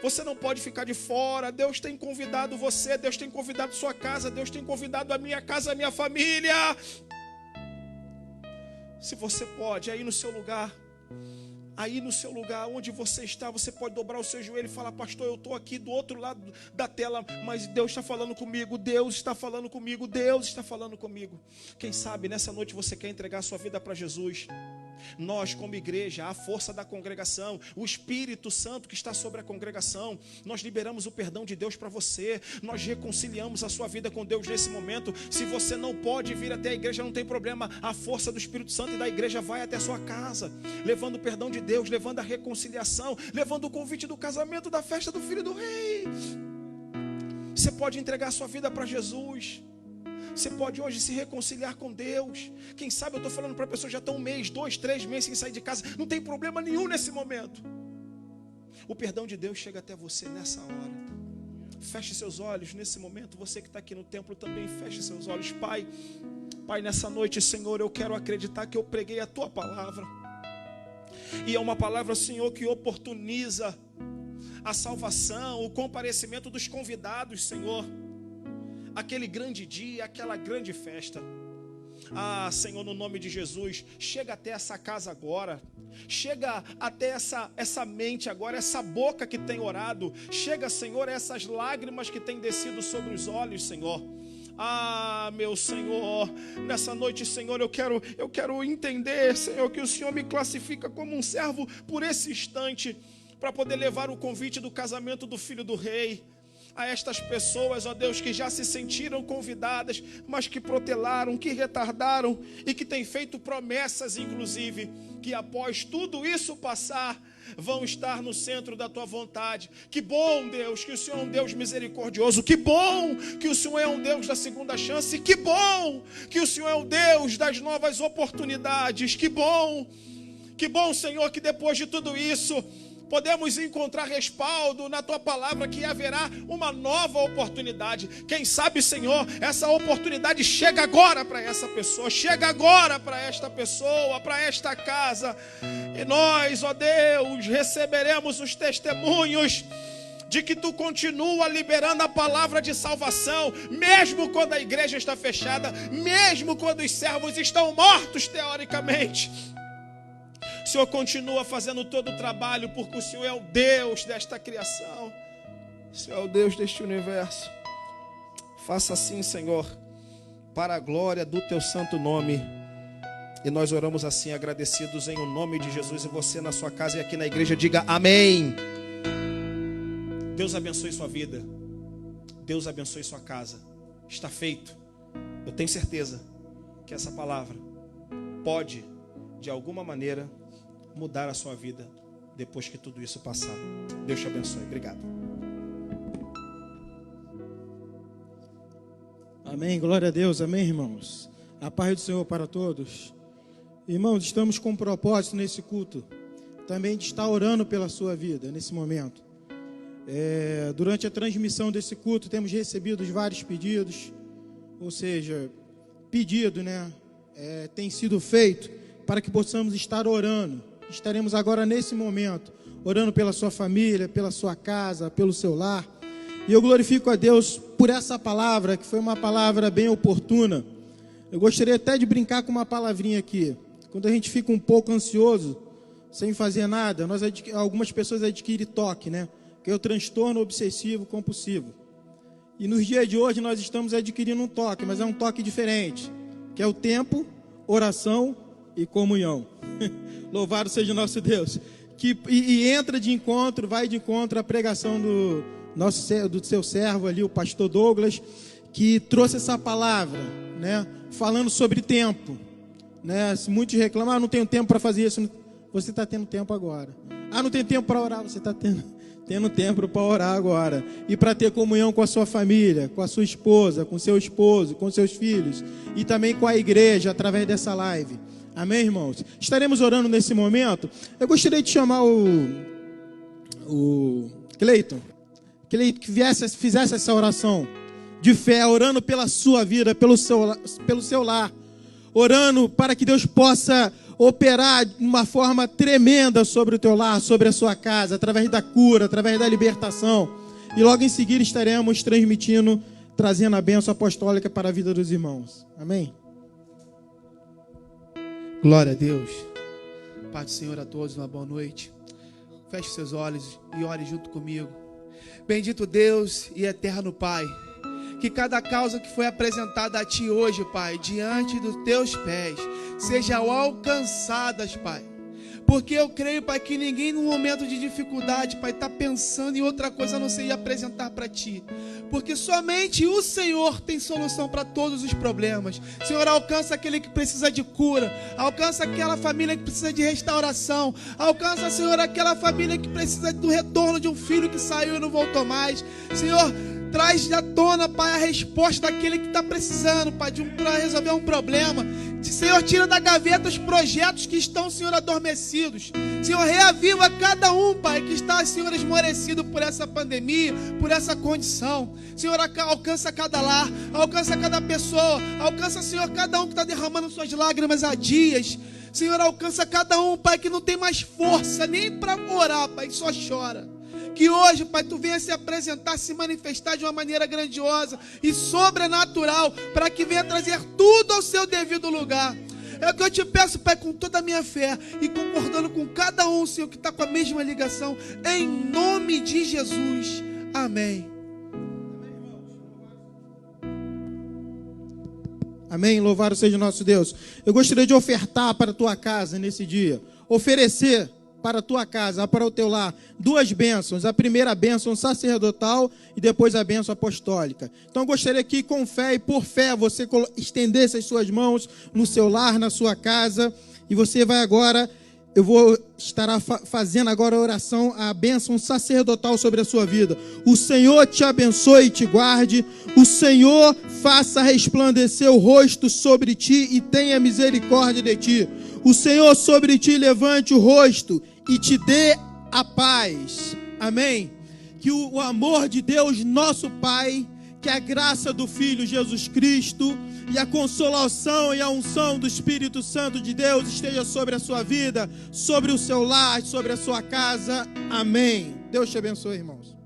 Você não pode ficar de fora. Deus tem convidado você, Deus tem convidado sua casa, Deus tem convidado a minha casa, a minha família. Se você pode, aí no seu lugar onde você está, você pode dobrar o seu joelho e falar: pastor, eu estou aqui do outro lado da tela, mas Deus está falando comigo, Deus está falando comigo, Deus está falando comigo. Quem sabe nessa noite você quer entregar a sua vida para Jesus. Nós, como igreja, a força da congregação, o Espírito Santo que está sobre a congregação, nós liberamos o perdão de Deus para você. Nós reconciliamos a sua vida com Deus nesse momento. Se você não pode vir até a igreja, não tem problema. A força do Espírito Santo e da igreja vai até a sua casa, levando o perdão de Deus, levando a reconciliação, levando o convite do casamento, da festa do Filho do Rei. Você pode entregar a sua vida para Jesus. Você pode hoje se reconciliar com Deus. Quem sabe eu estou falando para pessoas que já estão 1 mês, 2, 3 meses sem sair de casa. Não tem problema nenhum nesse momento. O perdão de Deus chega até você nessa hora. Feche seus olhos nesse momento. Você que está aqui no templo também, feche seus olhos. Pai, nessa noite, Senhor, eu quero acreditar que eu preguei a Tua palavra. E é uma palavra, Senhor, que oportuniza a salvação, o comparecimento dos convidados, Senhor. Aquele grande dia, aquela grande festa. Ah, Senhor, no nome de Jesus, chega até essa casa agora. Chega até essa mente agora, essa boca que tem orado. Chega, Senhor, essas lágrimas que têm descido sobre os olhos, Senhor. Ah, meu Senhor, nessa noite, Senhor, eu quero entender, Senhor, que o Senhor me classifica como um servo por esse instante, para poder levar o convite do casamento do Filho do Rei. A estas pessoas, ó Deus, que já se sentiram convidadas, mas que protelaram, que retardaram e que têm feito promessas, inclusive, que após tudo isso passar, vão estar no centro da tua vontade. Que bom, Deus, que o Senhor é um Deus misericordioso. Que bom que o Senhor é um Deus da segunda chance. Que bom que o Senhor é o Deus das novas oportunidades. Que bom, Senhor, que depois de tudo isso podemos encontrar respaldo na tua palavra que haverá uma nova oportunidade. Quem sabe, Senhor, essa oportunidade chega agora para essa pessoa, chega agora para esta pessoa, para esta casa. E nós, ó Deus, receberemos os testemunhos de que tu continua liberando a palavra de salvação, mesmo quando a igreja está fechada, mesmo quando os servos estão mortos teoricamente. O Senhor continua fazendo todo o trabalho, porque o Senhor é o Deus desta criação. O Senhor é o Deus deste universo. Faça assim, Senhor, para a glória do teu santo nome. E nós oramos assim, agradecidos em o nome de Jesus. E você na sua casa e aqui na igreja, diga amém. Deus abençoe sua vida. Deus abençoe sua casa. Está feito. Eu tenho certeza que essa palavra pode, de alguma maneira, mudar a sua vida depois que tudo isso passar. Deus te abençoe. Obrigado. Amém. Glória a Deus. Amém, irmãos. A paz do Senhor para todos. Irmãos, estamos com um propósito nesse culto, também de estar orando pela sua vida nesse momento. Durante a transmissão desse culto, temos recebido vários pedidos, ou seja, pedido, tem sido feito para que possamos estar orando. Estaremos agora nesse momento, orando pela sua família, pela sua casa, pelo seu lar. E eu glorifico a Deus por essa palavra, que foi uma palavra bem oportuna. Eu gostaria até de brincar com uma palavrinha aqui. Quando a gente fica um pouco ansioso, sem fazer nada, algumas pessoas adquirem toque, que é o transtorno obsessivo compulsivo. E nos dias de hoje nós estamos adquirindo um toque, mas é um toque diferente, que é o tempo, oração e comunhão. Louvado seja o nosso Deus. E entra de encontro, vai de encontro à pregação do seu servo ali, o pastor Douglas, que trouxe essa palavra, falando sobre tempo. Se muitos reclamam, não tenho tempo para fazer isso, você está tendo tempo agora. Não tem tempo para orar, você está tendo tempo para orar agora. E para ter comunhão com a sua família, com a sua esposa, com seu esposo, com seus filhos. E também com a igreja, através dessa live. Amém, irmãos? Estaremos orando nesse momento. Eu gostaria de chamar o Cleiton que fizesse essa oração de fé, orando pela sua vida, pelo seu lar. Orando para que Deus possa operar de uma forma tremenda sobre o teu lar, sobre a sua casa, através da cura, através da libertação. E logo em seguida estaremos transmitindo, trazendo a bênção apostólica para a vida dos irmãos. Amém? Glória a Deus. Paz do Senhor a todos, uma boa noite. Feche seus olhos e ore junto comigo. Bendito Deus e eterno Pai, que cada causa que foi apresentada a Ti hoje, Pai, diante dos Teus pés, sejam alcançadas, Pai. Porque eu creio, Pai, que ninguém no momento de dificuldade, Pai, está pensando em outra coisa a não ser apresentar para Ti. Porque somente o Senhor tem solução para todos os problemas. Senhor, alcança aquele que precisa de cura. Alcança aquela família que precisa de restauração. Alcança, Senhor, aquela família que precisa do retorno de um filho que saiu e não voltou mais. Senhor, traz à tona, Pai, a resposta daquele que está precisando, Pai, para resolver um problema. Senhor, tira da gaveta os projetos que estão, Senhor, adormecidos. Senhor, reaviva cada um, Pai, que está, Senhor, esmorecido por essa pandemia, por essa condição. Senhor, alcança cada lar, alcança cada pessoa, alcança, Senhor, cada um que está derramando suas lágrimas há dias. Senhor, alcança cada um, Pai, que não tem mais força nem para orar, Pai, só chora. Que hoje, Pai, Tu venha se apresentar, se manifestar de uma maneira grandiosa e sobrenatural, para que venha trazer tudo ao seu devido lugar. É o que eu te peço, Pai, com toda a minha fé e concordando com cada um, Senhor, que está com a mesma ligação, em nome de Jesus. Amém. Amém, louvado seja o nosso Deus. Eu gostaria de ofertar para a tua casa nesse dia, oferecer para a tua casa, para o teu lar, duas bênçãos. A primeira bênção sacerdotal e depois a bênção apostólica. Então eu gostaria que com fé e por fé você estendesse as suas mãos no seu lar, na sua casa, e você vai agora eu vou estar fazendo agora a oração, a bênção sacerdotal sobre a sua vida. O Senhor te abençoe e te guarde. O Senhor faça resplandecer o rosto sobre ti e tenha misericórdia de ti. O Senhor sobre ti levante o rosto e te dê a paz. Amém? Que o amor de Deus, nosso Pai, que a graça do Filho Jesus Cristo e a consolação e a unção do Espírito Santo de Deus esteja sobre a sua vida, sobre o seu lar, sobre a sua casa. Amém. Deus te abençoe, irmãos.